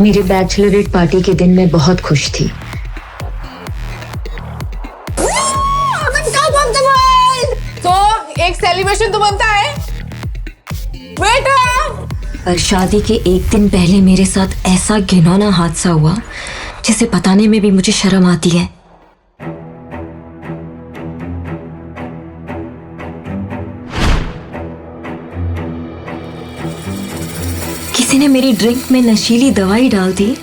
मेरे Bachelorette party के दिन मैं बहुत खुश थी। तो एक सेलिब्रेशन तो बनता है बेटा। पर शादी के एक दिन पहले मेरे साथ ऐसा घिनौना हादसा हुआ जिसे बताने में भी मुझे शर्म आती है। किसी ने मेरी ड्रिंक में नशीली दवाई डाल दी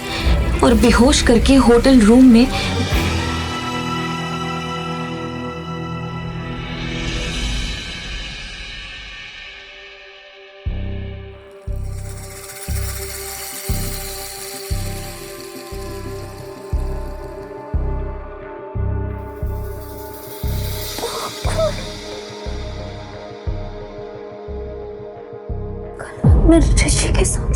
और बेहोश करके होटल रूम में ऋषि के साथ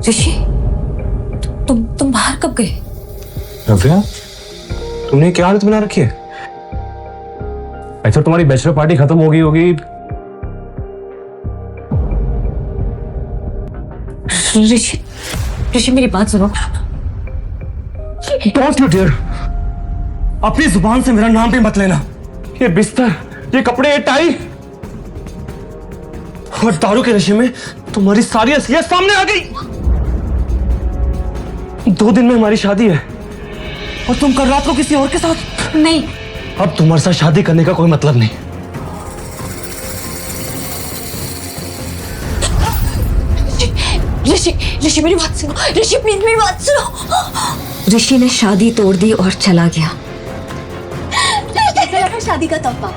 ऋषि, तुम बाहर कब गए? रव्या, तुमने क्या हालत बना रखी है? अच्छा, तुम्हारी बैचलर पार्टी खत्म हो गई होगी। ऋषि मेरी बात सुनो। Don't you dare! अपनी जुबान से मेरा नाम भी मत लेना। ये बिस्तर, ये कपड़े, ये टाई और दारू के नशे में तुम्हारी सारी असलियत सामने आ गई। 2 दिन में हमारी शादी है और तुम कल रात को किसी और के साथ। नहीं, अब तुम्हारे साथ शादी करने का कोई मतलब नहीं। ऋषि मेरी बात सुनो। ऋषि प्लीज मेरी बात सुनो। ऋषि ने शादी तोड़ दी और चला गया। कैसा लगा शादी का तोहफा?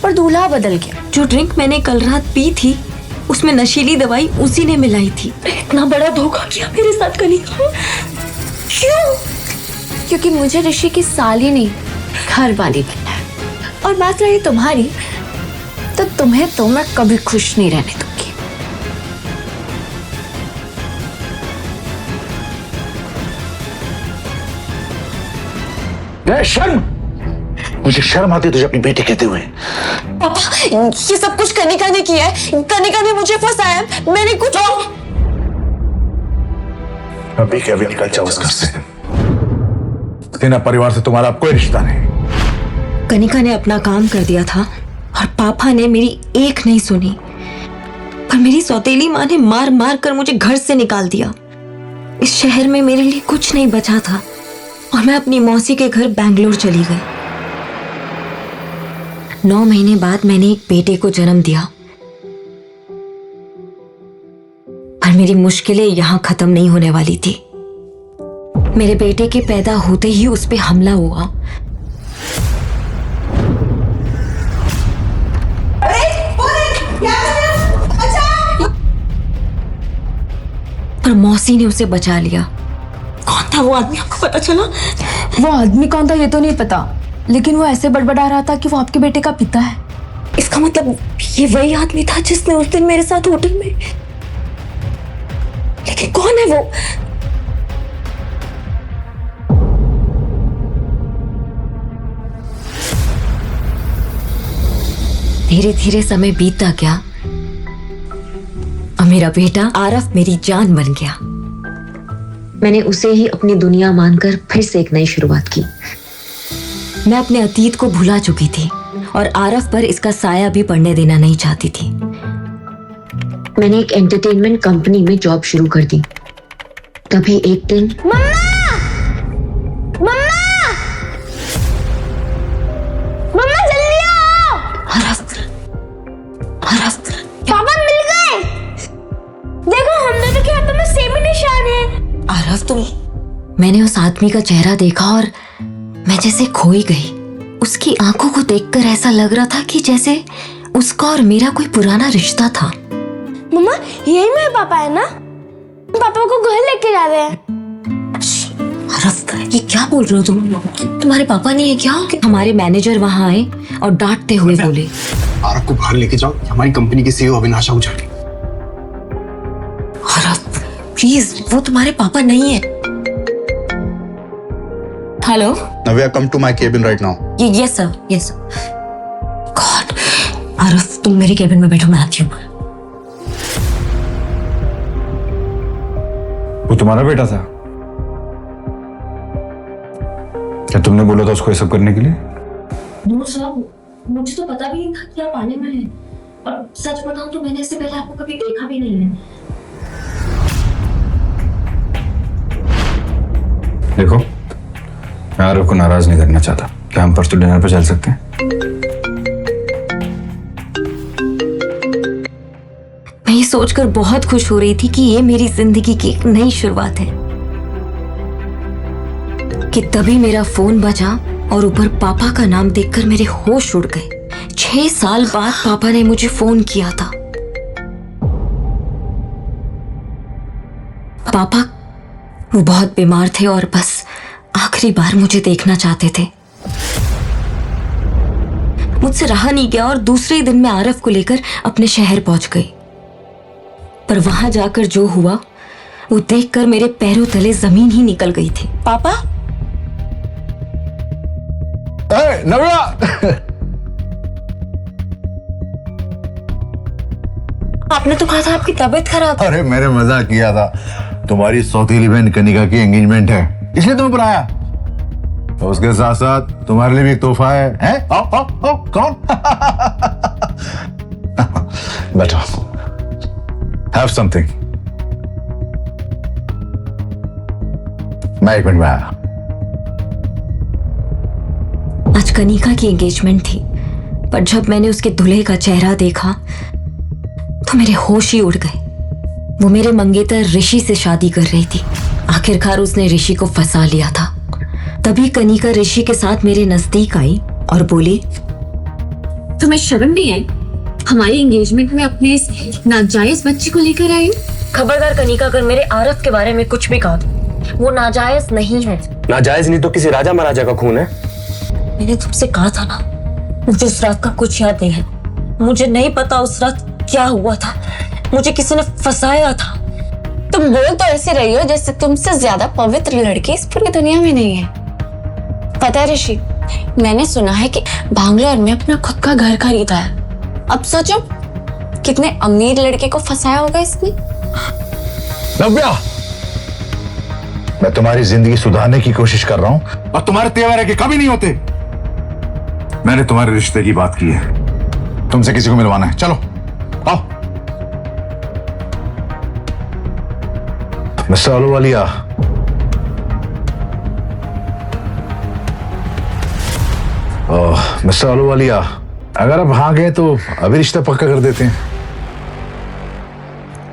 पर दूल्हा बदल गया। जो ड्रिंक मैंने कल रात पी थी उसमें नशीली दवाई उसी ने मिलाई थी। इतना बड़ा धोखा किया मेरे साथ कनिका। क्यों? क्योंकि मुझे ऋषि की साली नहीं, घर वाली बनना है। और बात रही तुम्हारी, तो तुम्हें तो मैं कभी खुश नहीं रहने दूंगी। शर्म, मुझे शर्म आती है तुझे अपनी बेटी कहते हुए। पापा, ये सब कुछ कनिका ने किया है। कनिका ने मुझे फंसाया, मैंने कुछ। अभी के अभी निकल जाओ इस घर से। सेना परिवार से तुम्हारा अब कोई रिश्ता नहीं। कनिका ने अपना काम कर दिया था और पापा ने मेरी एक नहीं सुनी। पर मेरी सौतेली माँ ने मार मार कर मुझे घर से निकाल दिया। इस शहर में मेरे लिए कुछ नहीं बचा था और मैं अपनी मौसी के घर बैंगलोर चली गई। 9 महीने बाद मैंने एक बेटे को जन्म दिया। पर मेरी मुश्किलें यहां खत्म नहीं होने वाली थी। मेरे बेटे के पैदा होते ही उस पे हमला हुआ। पर मौसी ने उसे बचा लिया। कौन था वो आदमी, आपको पता चला? वो आदमी कौन था ये तो नहीं पता, लेकिन वो ऐसे बड़बड़ा रहा था कि वो आपके बेटे का पिता है। इसका मतलब ये वही आदमी था जिसने उस दिन मेरे साथ होटल में। लेकिन कौन है वो? धीरे धीरे समय बीतता गया और मेरा बेटा आरफ मेरी जान बन गया। मैंने उसे ही अपनी दुनिया मानकर फिर से एक नई शुरुआत की। मैं अपने अतीत को भुला चुकी थी और आरफ पर इसका साया भी पड़ने देना नहीं चाहती थी। मैंने एक एंटरटेनमेंट कंपनी में जॉब शुरू कर दी। तभी एक दिन मम्मा जल्दी आओ। आरफ पापा मिल गए। देखो हम दोनों के हाथों में सेम ही निशान है। आरफ, तुम। मैंने उस आदमी का चेहरा देखा और मैं जैसे खोई गई। उसकी आंखों को देखकर ऐसा लग रहा था कि जैसे उसका और मेरा कोई पुराना रिश्ता था। मम्मा यही मेरे पापा है ना? पापा को घर लेके जा रहे हैं। आरफ, ये क्या बोल रहे हो तुम? तुम्हारे पापा नहीं है क्या? हमारे मैनेजर वहां आए और डांटते हुए बोले, आरफ को बाहर लेके जाओ, हमारी कंपनी के सीईओ अविनाश आहूजा। आरफ प्लीज, वो तुम्हारे पापा नहीं है। Hello. Navya, come to my cabin right now. Yes sir, yes sir. God, Aaraf तुम मेरे केबिन में बैठो, मैं आती हूँ। वो तुम्हारा बेटा था? क्या तुमने बोला था उसको ये सब करने के लिए? नो सर, मुझे तो पता भी नहीं था कि आप आने वाले हैं। और सच बताऊं तो मैंने इससे पहले आपको कभी देखा भी नहीं है। देखो, मैं आरव को नाराज नहीं करना चाहता। क्या हम परसों डिनर पर चल सकते हैं? मैं ये सोचकर बहुत खुश हो रही थी कि ये मेरी जिंदगी की एक नई शुरुआत है कि तभी मेरा फोन बजा और ऊपर पापा का नाम देखकर मेरे होश उड़ गए। 6 साल बाद पापा ने मुझे फोन किया था। पापा वो बहुत बीमार थे और बस आखिरी बार मुझे देखना चाहते थे। मुझसे रहा नहीं गया और दूसरे ही दिन मैं आरफ को लेकर अपने शहर पहुंच गई। पर वहां जाकर जो हुआ वो देखकर मेरे पैरों तले जमीन ही निकल गई थी। पापा, नव्या, आपने तो कहा था आपकी तबीयत खराब है। अरे मैंने मजाक किया था। तुम्हारी सौतेली बहन कनिका की एंगेजमेंट है, इसलिए तुम्हें बुलाया। तो उसके साथ साथ तुम्हारे लिए भी एक तोहफा है, हैं? आओ आओ आओ, कौन? बैठो, हैव समथिंग। मैं 1 मिनट में आया। आज कनिका की एंगेजमेंट थी, पर जब मैंने उसके दूल्हे का चेहरा देखा तो मेरे होश ही उड़ गए। वो मेरे मंगेतर ऋषि से शादी कर रही थी। आखिरकार उसने ऋषि को फंसा लिया था। तभी कनिका ऋषि के साथ मेरे नजदीक आई और बोली, तुम्हें शर्म नहीं आई? हमारी एंगेजमेंट में अपने इस नाजायज बच्ची को लेकर आई? खबरदार कनिका, अगर मेरे आरफ के बारे में कुछ भी कहा तो वो नाजायज नहीं है। नाजायज नहीं तो किसी राजा महाराजा का खून है। मैंने तुमसे कहा था ना, मुझे उस रात का कुछ याद नहीं है। मुझे नहीं पता उस रात क्या हुआ था। मुझे किसी ने फंसाया था। तुम बोल तो ऐसे रही हो जैसे तुमसे ज्यादा पवित्र लड़की इस पूरी दुनिया में नहीं है। पता है ऋषि, मैंने सुना है कि बैंगलोर में अपना खुद का घर खरीदा है। अब सोचो कितने अमीर लड़के को फंसाया होगा इसने। नव्या, मैं तुम्हारी जिंदगी सुधारने की कोशिश कर रहा हूं और तुम्हारे तेवर है कि कभी नहीं होते। मैंने तुम्हारे रिश्ते की बात की है, तुमसे किसी को मिलवाना है। चलो आओ। मिस्टर अहलूवालिया, मिस्टर अहलूवालिया, अगर आप हाँ गए तो अभी रिश्ता पक्का कर देते हैं।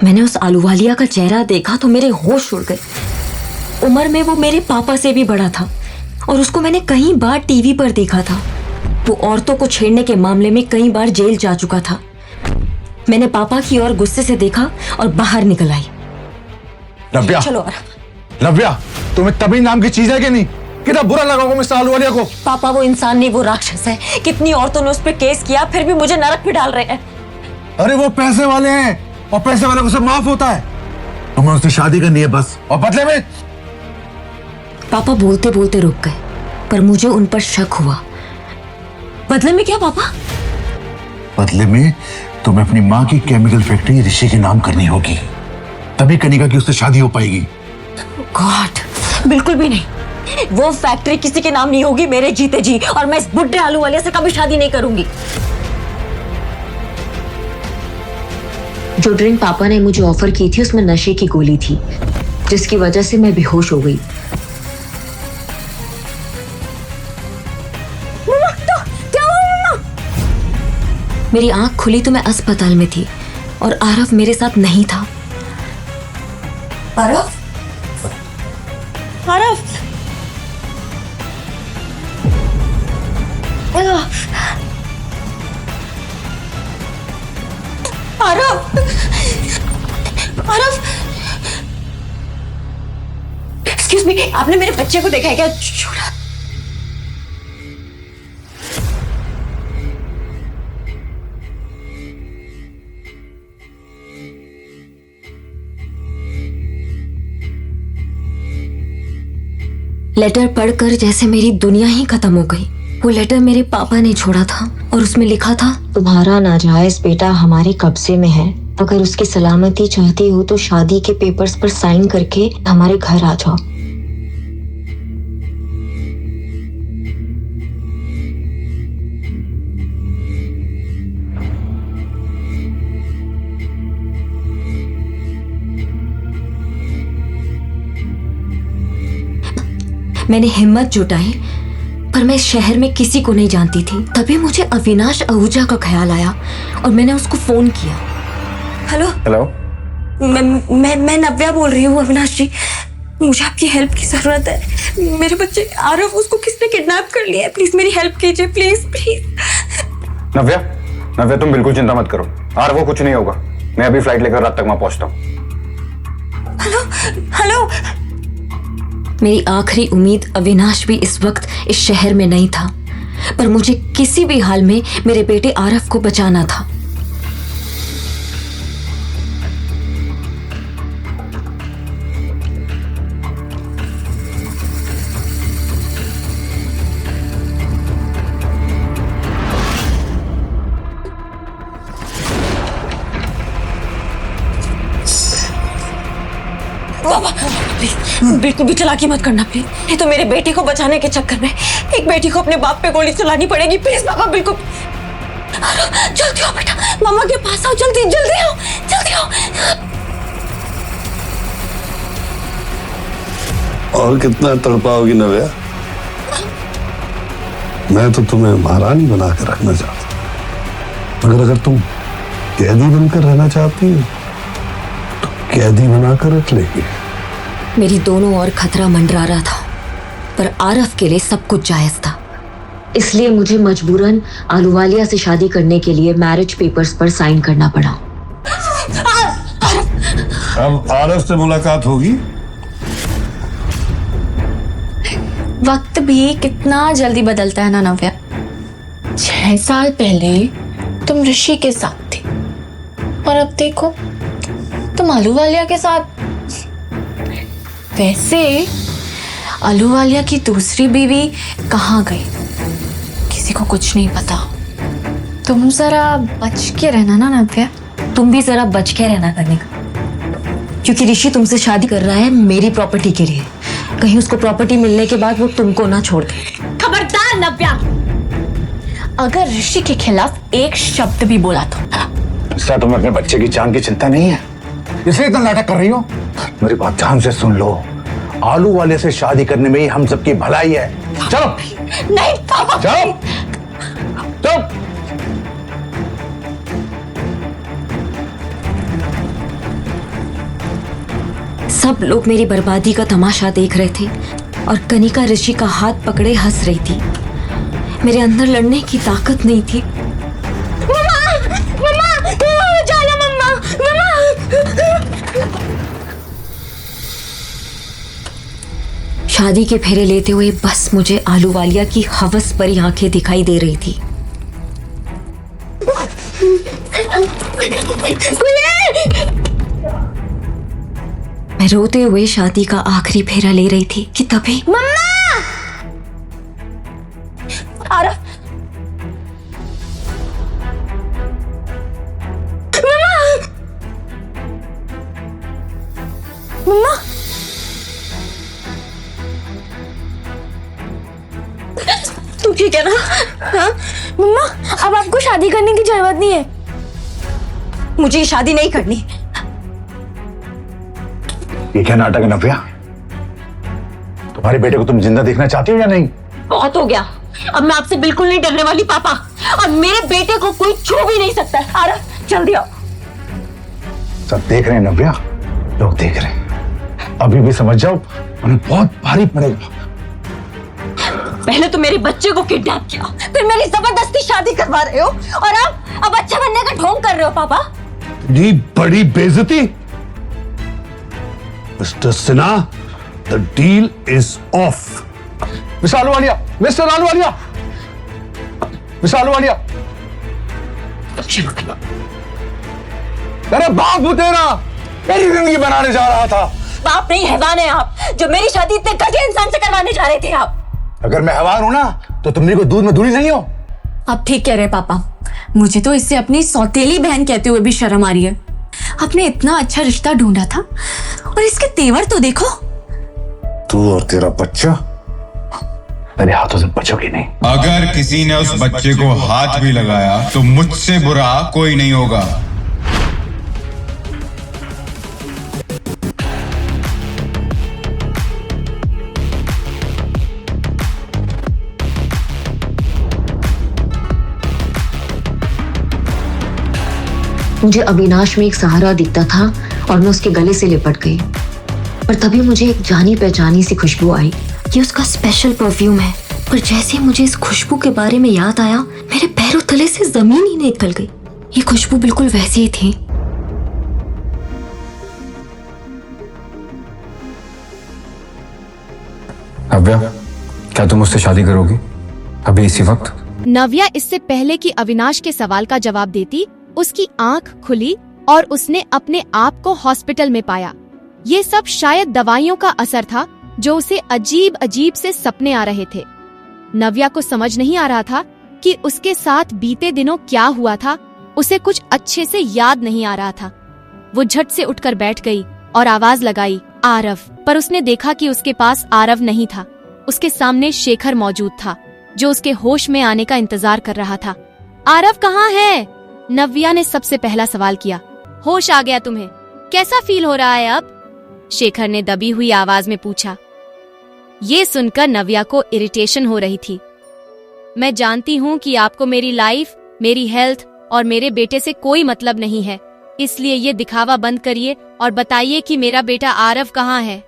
मैंने उस आलूवालिया का चेहरा देखा तो मेरे होश उड़ गए। उम्र में वो मेरे पापा से भी बड़ा था और उसको मैंने कई बार टीवी पर देखा था। वो औरतों को छेड़ने के मामले में कई बार जेल जा चुका था। मैंने पापा की ओर गुस्से से देखा और बाहर निकल आई। नव्या, चलो नव्या, तुम्हें तभी नाम की चीज है कि नहीं? कितना बुरा लगा होगा मिस्टर अहलूवालिया को। पापा, वो इंसान नहीं, वो राक्षस है। कितनी औरतों ने उस पर केस किया, फिर भी मुझे नरक में डाल रहे हैं। अरे वो पैसे वाले हैं और पैसे वाले को सब माफ होता है। तुम्हें उससे शादी करनी है बस, और बदले में। पापा बोलते बोलते रुक गए, पर मुझे उन पर शक हुआ। बदले में क्या पापा? बदले में तुम्हें अपनी माँ की केमिकल फैक्ट्री ऋषि के नाम करनी होगी, तभी कनिका की उससे शादी हो पाएगी। गॉड, बिल्कुल भी नहीं। वो फैक्ट्री किसी के नाम नहीं होगी मेरे जीते जी, और मैं इस बुढ़े आलू वाले से कभी शादी नहीं करूंगी। जो ड्रिंक पापा ने मुझे ऑफर की थी उसमें नशे की गोली थी, जिसकी वजह से मैं बेहोश हो गई। मेरी आंख खुली तो मैं अस्पताल में थी और आरफ मेरे साथ नहीं था। आरफ, आरफ, आरफ, आरफ, एक्सक्यूज मी, आपने मेरे बच्चे को देखा है क्या? छोड़ा। लेटर पढ़कर जैसे मेरी दुनिया ही खत्म हो गई। वो लेटर मेरे पापा ने छोड़ा था और उसमें लिखा था, तुम्हारा नाजायज बेटा हमारे कब्जे में है। अगर उसकी सलामती चाहती हो तो शादी के पेपर्स पर साइन करके हमारे घर आ जाओ। मैंने हिम्मत जुटाई, पर मैं इस शहर में किसी को नहीं जानती थी। तभी मुझे अविनाश आहूजा का ख्याल आया और मैंने उसको फोन किया। हेलो हेलो, मैं नव्या बोल रही हूँ अविनाश जी, मुझे आपकी हेल्प की जरूरत है। मेरे बच्चे आरव, उसको किसने किडनैप कर लिया है, प्लीज मेरी हेल्प कीजिए, प्लीज प्लीज। नव्या, नव्या तुम बिल्कुल चिंता मत करो, और वो कुछ नहीं होगा। मैं अभी फ्लाइट लेकर रात तक वहां पहुंचता हूँ। Hello hello. मेरी आखिरी उम्मीद अविनाश भी इस वक्त इस शहर में नहीं था, पर मुझे किसी भी हाल में मेरे बेटे आरव को बचाना था। बिल्कुल भी चालाकी मत करना प्लीज। ये तो मेरे बेटे को बचाने के चक्कर में एक बेटी को अपने बाप पे गोली चलानी पड़ेगी। प्लीज पापा, बिल्कुल। जल्दी आओ बेटा, मामा के पास आओ, जल्दी जल्दी आओ, जल्दी आओ। और कितना तड़पाओगी नव्या? मैं तो तुम्हें महारानी बना कर रखना चाहता, मगर अगर तुम कैदी बनकर रहना चाहती हो तो कैदी बनाकर रख लेगी। मेरी दोनों ओर खतरा मंडरा रहा था, पर आरव के लिए सब कुछ जायज था। इसलिए मुझे मजबूरन आलूवालिया से शादी करने के लिए मैरिज पेपर्स पर साइन करना पड़ा। अब आरव से मुलाकात होगी। वक्त भी कितना जल्दी बदलता है ना नव्या। 6 साल पहले तुम ऋषि के साथ थी और अब देखो तुम आलूवालिया के साथ। वैसे आलूवालिया की दूसरी बीवी कहाँ गई, किसी को कुछ नहीं पता। तुम जरा बच के रहना ना नव्या। तुम भी जरा बच के रहना करने का, क्योंकि ऋषि तुमसे शादी कर रहा है मेरी प्रॉपर्टी के लिए। कहीं उसको प्रॉपर्टी मिलने के बाद वो तुमको ना छोड़ दे। खबरदार नव्या, अगर ऋषि के खिलाफ एक शब्द भी बोला तो। इसका तुम्हें अपने बच्चे की जान की चिंता नहीं है, इसलिए इतना नाटक कर रही हो? मेरी बात ध्यान से सुन लो, आलू वाले से शादी करने में ही हम सबकी भलाई है। चलो। नहीं पापा, चलो चलो। सब लोग मेरी बर्बादी का तमाशा देख रहे थे और कनिका ऋषि का हाथ पकड़े हंस रही थी। मेरे अंदर लड़ने की ताकत नहीं थी। शादी के फेरे लेते हुए बस मुझे आलूवालिया की हवस भरी आंखें दिखाई दे रही थी। मैं रोते हुए शादी का आखिरी फेरा ले रही थी कि तभी मम्मा! आरव! मम्मा! तू ठीक है ना? हाँ? मम्मा, अब आपको शादी करने की जरूरत नहीं है। मुझे ये शादी नहीं करनी। ये क्या नाटक है नव्या? तुम्हारे बेटे को तुम जिंदा देखना चाहती हो या नहीं? बहुत हो गया, अब मैं आपसे बिल्कुल नहीं डरने वाली पापा, और मेरे बेटे को कोई छू भी नहीं सकता है। आरव, जल्दी आओ। सब देख रहे हैं नव्या, लोग देख रहे हैं। अभी भी समझ जाओ, उन्हें बहुत भारी पड़ेगा। पहले तो मेरे बच्चे को किडनैप किया, फिर मेरी जबरदस्ती शादी करवा रहे हो, और अब अच्छा बनने का ढोंग कर रहे हो पापा। इतनी बड़ी बेइज्जती। Mister Sinha, the deal is of. Mister Ahluwalia, mister Ahluwalia, mister Ahluwalia. अरे बाप तेरा मेरी जिंदगी बनाने जा रहा था, बाप नहीं हैवान है आप, जो मेरी शादी इतने घटिया इंसान से करवाने जा रहे थे आप। अगर मैं हैवान हूं ना तो तुम मेरी को दूध में धूली नहीं हो। आप ठीक कह रहे पापा, मुझे तो इससे अपनी सौतेली बहन कहते हुए भी शर्म आ रही है। आपने इतना अच्छा रिश्ता ढूंढा था और इसके तेवर तो देखो। तू और तेरा बच्चा मेरे हाथों से बचोगे नहीं। अगर किसी ने उस बच्चे को हाथ भी लगाया तो मुझसे बुरा कोई नहीं होगा। मुझे अविनाश में एक सहारा दिखता था और मैं उसके गले से लिपट गई। पर तभी मुझे एक जानी पहचानी सी खुशबू आई। ये उसका स्पेशल परफ्यूम है। पर जैसे मुझे इस खुशबू के बारे में याद आया, मेरे पैरों तले से जमीन ही निकल गई। ये खुशबू बिल्कुल वैसी ही थी। नव्या, क्या तुम मुझसे शादी करोगी अभी इसी वक्त? नव्या इससे पहले कि अविनाश के सवाल का जवाब देती, उसकी आंख खुली और उसने अपने आप को हॉस्पिटल में पाया। ये सब शायद दवाइयों का असर था जो उसे अजीब अजीब से सपने आ रहे थे। नव्या को समझ नहीं आ रहा था कि उसके साथ बीते दिनों क्या हुआ था। उसे कुछ अच्छे से याद नहीं आ रहा था। वो झट से उठकर बैठ गई और आवाज लगाई, आरव। पर उसने देखा कि उसके पास आरव नहीं था। उसके सामने शेखर मौजूद था, जो उसके होश में आने का इंतजार कर रहा था। आरव कहाँ है? नव्या ने सबसे पहला सवाल किया। होश आ गया तुम्हें? कैसा फील हो रहा है अब? शेखर ने दबी हुई आवाज में पूछा। ये सुनकर नव्या को इरिटेशन हो रही थी। मैं जानती हूँ कि आपको मेरी लाइफ, मेरी हेल्थ और मेरे बेटे से कोई मतलब नहीं है, इसलिए ये दिखावा बंद करिए और बताइए कि मेरा बेटा आरव कहाँ है।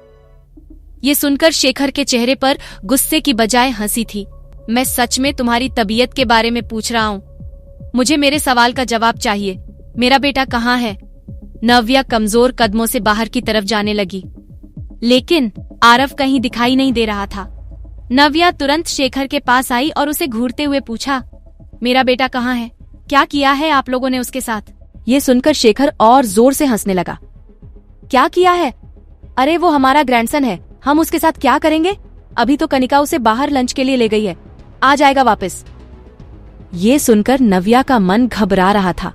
ये सुनकर शेखर के चेहरे पर गुस्से की बजाय हंसी थी। मैं सच में तुम्हारी तबीयत के बारे में पूछ रहा हूँ। मुझे मेरे सवाल का जवाब चाहिए। मेरा बेटा कहाँ है? नव्या कमजोर कदमों से बाहर की तरफ जाने लगी, लेकिन आरव कहीं दिखाई नहीं दे रहा था। नव्या तुरंत शेखर के पास आई और उसे घूरते हुए पूछा, मेरा बेटा कहाँ है? क्या किया है आप लोगों ने उसके साथ? ये सुनकर शेखर और जोर से हंसने लगा। क्या किया है? अरे वो हमारा ग्रैंडसन है, हम उसके साथ क्या करेंगे? अभी तो कनिका उसे बाहर लंच के लिए ले गई है, आ जाएगा वापस। ये सुनकर नव्या का मन घबरा रहा था।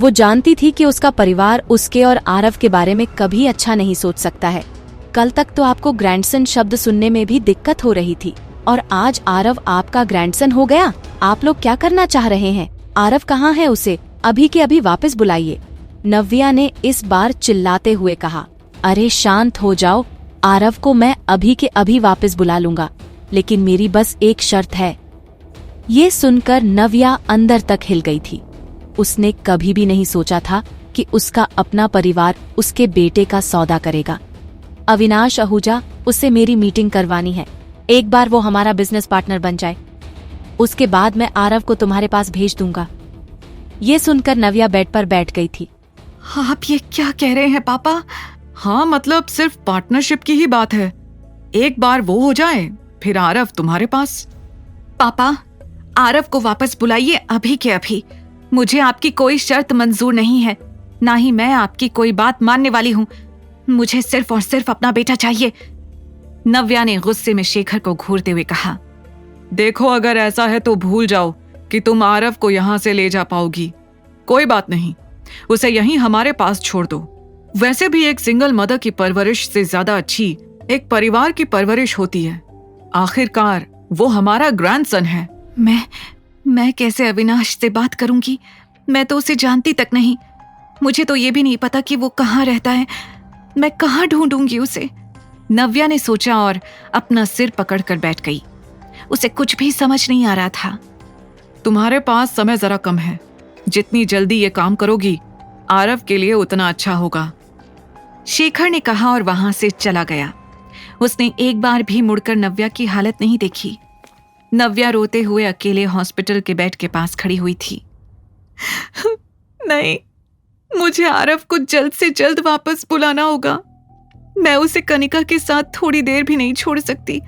वो जानती थी कि उसका परिवार उसके और आरव के बारे में कभी अच्छा नहीं सोच सकता है। कल तक तो आपको ग्रैंडसन शब्द सुनने में भी दिक्कत हो रही थी और आज आरव आपका ग्रैंडसन हो गया। आप लोग क्या करना चाह रहे हैं? आरव कहाँ है? उसे अभी के अभी वापस बुलाइए। नव्या ने इस बार चिल्लाते हुए कहा। अरे शांत हो जाओ, आरव को मैं अभी के अभी वापस बुला लूंगा, लेकिन मेरी बस एक शर्त है। ये सुनकर नव्या अंदर तक हिल गई थी। उसने कभी भी नहीं सोचा था कि उसका अपना परिवार उसके बेटे का सौदा करेगा। अविनाश आहूजा, उससे मेरी मीटिंग करवानी है। एक बार वो हमारा बिजनेस पार्टनर बन जाए, उसके बाद मैं आरव को तुम्हारे पास भेज दूंगा। ये सुनकर नव्या बेड पर बैठ गई थी। आप ये क्या कह रहे हैं पापा? हाँ, मतलब सिर्फ पार्टनरशिप की ही बात है। एक बार वो हो जाए फिर आरव तुम्हारे पास। पापा, आरव को वापस बुलाइए अभी के अभी। मुझे आपकी कोई शर्त मंजूर नहीं है, ना ही मैं आपकी कोई बात मानने वाली हूँ। मुझे सिर्फ और सिर्फ अपना बेटा चाहिए। नव्या ने गुस्से में शेखर को घूरते हुए कहा। देखो, अगर ऐसा है तो भूल जाओ कि तुम आरव को यहाँ से ले जा पाओगी। कोई बात नहीं, उसे यहीं हमारे पास छोड़ दो। वैसे भी एक सिंगल मदर की परवरिश से ज्यादा अच्छी एक परिवार की परवरिश होती है। आखिरकार वो हमारा ग्रैंडसन है। मैं कैसे अविनाश से बात करूंगी? मैं तो उसे जानती तक नहीं। मुझे तो ये भी नहीं पता कि वो कहाँ रहता है। मैं कहाँ ढूंढूंगी उसे? नव्या ने सोचा और अपना सिर पकड़कर बैठ गई। उसे कुछ भी समझ नहीं आ रहा था। तुम्हारे पास समय जरा कम है। जितनी जल्दी ये काम करोगी, आरव के लिए उतना अच्छा होगा, शेखर ने कहा और वहां से चला गया। उसने एक बार भी मुड़कर नव्या की हालत नहीं देखी। नव्या रोते हुए अकेले हॉस्पिटल के बेड के पास खड़ी हुई थी। नहीं, मुझे आरव को जल्द से जल्द वापस बुलाना होगा। मैं उसे कनिका के साथ थोड़ी देर भी नहीं छोड़ सकती।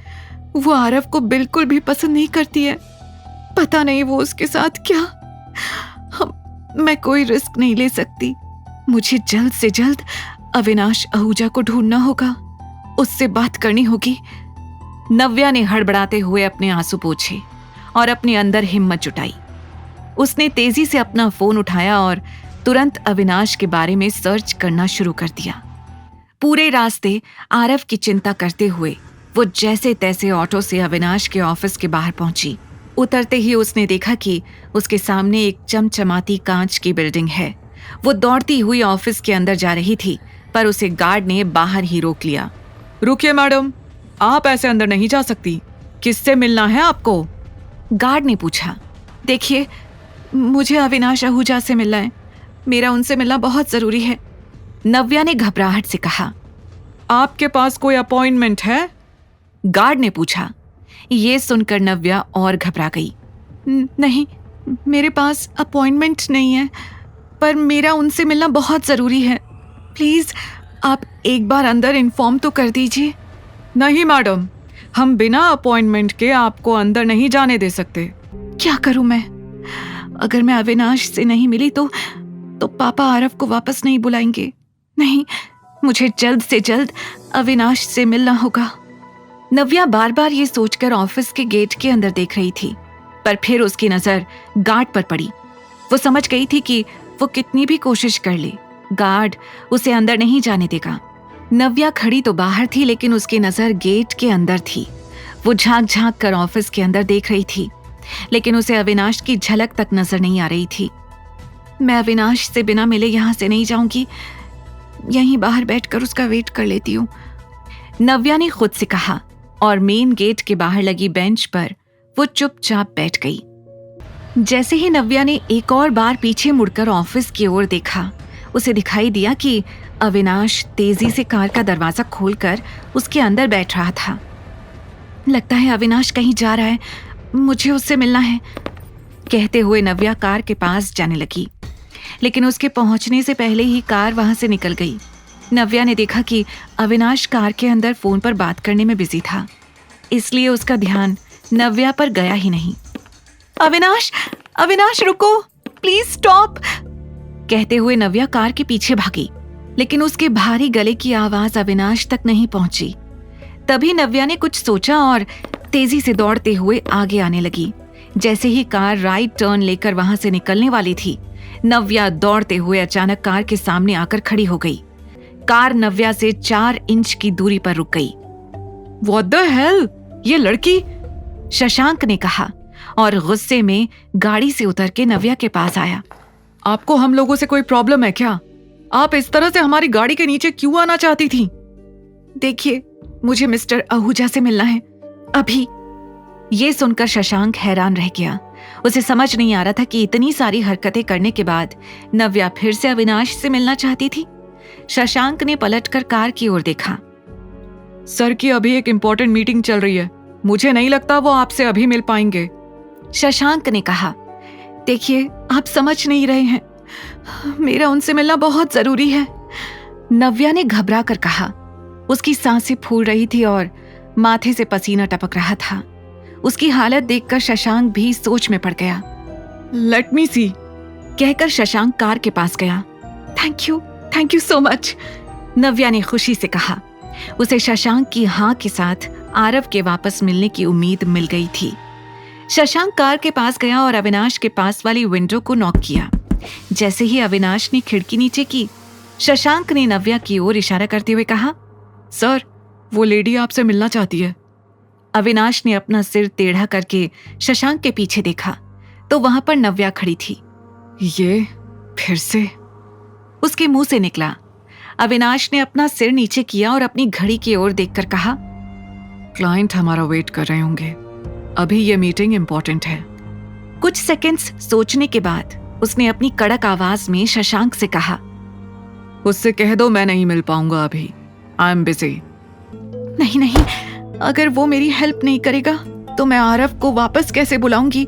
वो आरव को बिल्कुल भी पसंद नहीं करती है। पता नहीं वो उसके साथ क्या। मैं कोई रिस्क नहीं ले सकती। मुझे जल्द से जल्द अविनाश आहूजा को ढूंढना होगा। उससे बात करनी होगी। नव्या ने हड़बड़ाते हुए अपने आंसू पोंछे और अपने अंदर हिम्मत जुटाई। उसने तेजी से अपना फोन उठाया और तुरंत अविनाश के बारे में सर्च करना शुरू कर दिया। पूरे रास्ते आरव की चिंता करते हुए वो जैसे तैसे ऑटो से अविनाश के ऑफिस के बाहर पहुंची। उतरते ही उसने देखा कि उसके सामने एक चमचमाती कांच की बिल्डिंग है। वो दौड़ती हुई ऑफिस के अंदर जा रही थी, पर उसे गार्ड ने बाहर ही रोक लिया। रुकिए मैडम, आप ऐसे अंदर नहीं जा सकती। किससे मिलना है आपको? गार्ड ने पूछा। देखिए, मुझे अविनाश आहूजा से मिलना है। मेरा उनसे मिलना बहुत जरूरी है, नव्या ने घबराहट से कहा। आपके पास कोई अपॉइंटमेंट है? गार्ड ने पूछा। ये सुनकर नव्या और घबरा गई। नहीं, मेरे पास अपॉइंटमेंट नहीं है, पर मेरा उनसे मिलना बहुत जरूरी है। प्लीज आप एक बार अंदर इन्फॉर्म तो कर दीजिए। नहीं मैडम, हम बिना अपॉइंटमेंट के आपको अंदर नहीं जाने दे सकते। क्या करूं मैं? अगर मैं अविनाश से नहीं मिली तो पापा आरव को वापस नहीं बुलाएंगे। नहीं, मुझे जल्द से जल्द अविनाश से मिलना होगा। नव्या बार बार ये सोचकर ऑफिस के गेट के अंदर देख रही थी, पर फिर उसकी नजर गार्ड पर पड़ी। वो समझ गई थी कि वो कितनी भी कोशिश कर ले, गार्ड उसे अंदर नहीं जाने देगा। नव्या खड़ी तो बाहर थी, लेकिन उसकी नजर गेट के अंदर थी। वो झांक झांक कर ऑफिस के अंदर देख रही थी, लेकिन उसे अविनाश की झलक तक नजर नहीं आ रही थी। मैं अविनाश से बिना मिले यहां से नहीं जाऊंगी, यहीं बाहर बैठकर उसका वेट कर लेती हूँ, नव्या ने खुद से कहा, और मेन गेट के बाहर लगी बेंच पर वो चुपचाप बैठ गई। जैसे ही नव्या ने एक और बार पीछे मुड़कर ऑफिस की ओर देखा, उसे दिखाई दिया कि अविनाश तेजी से कार का दरवाजा खोलकर उसके अंदर बैठ रहा था। लगता है अविनाश कहीं जा रहा है, मुझे उससे मिलना है, कहते हुए नव्या कार के पास जाने लगी। लेकिन उसके पहुंचने से पहले ही कार वहां से निकल गई। नव्या ने देखा कि अविनाश कार के अंदर फोन पर बात करने में बिजी था, इसलिए उसका ध्यान नव्या पर गया ही नहीं। अविनाश, अविनाश रुको, प्लीज स्टॉप, कहते हुए नव्या कार के पीछे भागी, लेकिन उसके भारी गले की आवाज अविनाश तक नहीं पहुंची। तभी नव्या ने कुछ सोचा और तेजी से दौड़ते हुए आगे आने लगी। जैसे ही कार राइट टर्न लेकर वहां से निकलने वाली थी, नव्या दौड़ते हुए अचानक कार के सामने आकर खड़ी हो गई। कार नव्या से 4 इंच की दूरी पर रुक गई। What the hell? ये लड़की, शशांक ने कहा और गुस्से में गाड़ी से उतर के नव्या के पास आया। आपको हम लोगों से कोई प्रॉब्लम है क्या? आप इस तरह से हमारी गाड़ी के नीचे क्यों आना चाहती थी? देखिए, मुझे मिस्टर आहूजा से मिलना है अभी। ये सुनकर शशांक हैरान रह गया। उसे समझ नहीं आ रहा था कि इतनी सारी हरकतें करने के बाद नव्या फिर से अविनाश से मिलना चाहती थी। शशांक ने पलटकर कार की ओर देखा। सर की अभी एक इंपॉर्टेंट मीटिंग चल रही है, मुझे नहीं लगता वो आपसे अभी मिल पाएंगे, शशांक ने कहा। देखिए, आप समझ नहीं रहे हैं, मेरा उनसे मिलना बहुत जरूरी है, नव्या ने घबरा कर कहा। उसकी सांसें फूल रही थी और माथे से पसीना टपक रहा था। उसकी हालत देखकर शशांक भी सोच में पड़ गया। लेट मी सी, कहकर शशांक कार के पास गया। थैंक यू सो मच, नव्या ने खुशी से कहा। उसे शशांक की हाँ के साथ आरव के वापस मिलने की उम्मीद मिल गई थी। शशांक कार के पास गया और अविनाश के पास वाली विंडो को नॉक किया। जैसे ही अविनाश ने खिड़की नीचे की, शशांक ने नव्या की ओर इशारा करते हुए कहा, सर, वो लेडी आपसे मिलना चाहती है। अविनाश ने अपना सिर टेढ़ा करके शशांक के पीछे देखा तो वहां पर नव्या खड़ी थी। ये फिर से, उसके मुंह से निकला। अविनाश ने अपना सिर नीचे किया और अपनी घड़ी की ओर देखकर कहा, क्लाइंट हमारा वेट कर रहे होंगे, अभी ये मीटिंग इंपॉर्टेंट है। कुछ सेकंड्स सोचने के बाद उसने अपनी कड़क आवाज में शशांक से कहा, उससे कह दो मैं नहीं मिल पाऊंगा अभी, आई एम बिजी। नहीं, अगर वो मेरी हेल्प नहीं करेगा तो मैं आरव को वापस कैसे बुलाऊंगी?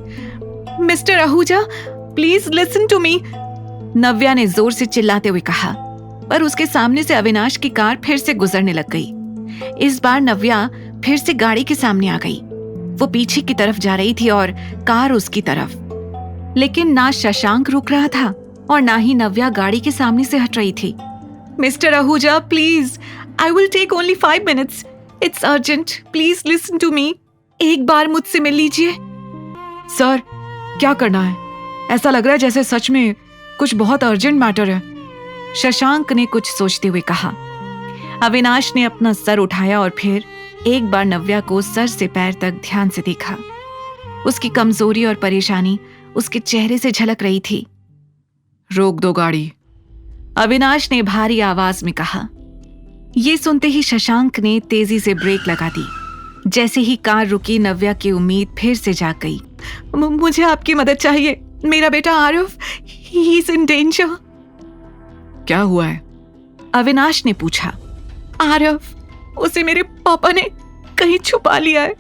Mister Ahuja, please listen to me, Navya ने जोर से चिल्लाते हुए कहा। पर उसके सामने से अविनाश की कार फिर से गुजरने लग गई। इस बार नव्या फिर से गाड़ी के सामने आ गई। वो पीछे की तरफ जा रही थी और कार उसकी तरफ, लेकिन ना शशांक रुक रहा था और ना ही नव्या गाड़ी के सामने से हट रही थी। Mister Ahuja, please, I will take only 5 minutes. It's urgent. Please listen to me. एक बार मुझसे मिल लीजिए. सर, क्या करना है? ऐसा लग रहा है जैसे सच में कुछ बहुत अर्जेंट मैटर है. शशांक ने कुछ सोचते हुए कहा. अविनाश ने अपना सर उठाया और फिर एक बार नव्या को सर से पैर तक ध्यान से देखा. उसकी कमजोरी और परेशानी उसके चेहरे से झलक रही थी. रोक दो गाड़ी, अविनाश ने भारी आवाज में कहा. ये सुनते ही शशांक ने तेजी से ब्रेक लगा दी. जैसे ही कार रुकी, नव्या की उम्मीद फिर से जाग गई. मुझे आपकी मदद चाहिए. मेरा बेटा Aarav, he is in danger. क्या हुआ है? अविनाश ने पूछा. आरव, उसे मेरे पापा ने कहीं छुपा लिया है.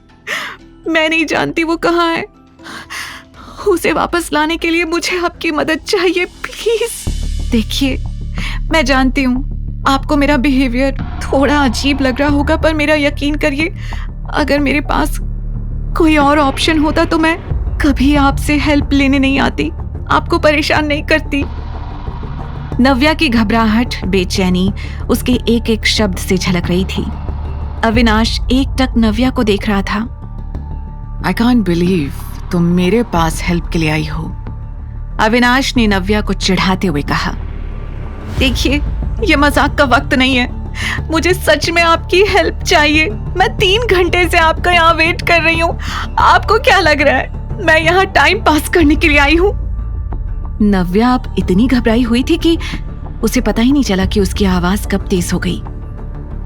मैं नहीं जानती वो कहाँ है. उसे वापस लाने के लिए मुझे आपकी मदद चाहिए, प्लीज. देखिए, मैं जानती हूँ आपको मेरा बिहेवियर थोड़ा अजीब लग रहा होगा, पर मेरा यकीन करिए, अगर मेरे पास कोई और ऑप्शन होता तो मैं कभी आपसे हेल्प लेने नहीं आती, आपको परेशान नहीं करती. नव्या की घबराहट, बेचैनी उसके एक एक शब्द से झलक रही थी. अविनाश एकटक नव्या को देख रहा था. आई कांट बिलीव तुम मेरे पास हेल्प के लिए आई हो, अविनाश ने नव्या को चिढ़ाते हुए कहा. देखिए, ये मजाक का वक्त नहीं है. मुझे सच में आपकी हेल्प चाहिए. मैं 3 घंटे से आपका यहाँ वेट कर रही हूँ. आपको क्या लग रहा है मैं यहाँ टाइम पास करने के लिए आई हूँ? नव्या अब इतनी घबराई हुई थी कि उसे पता ही नहीं चला कि उसकी आवाज कब तेज हो गई.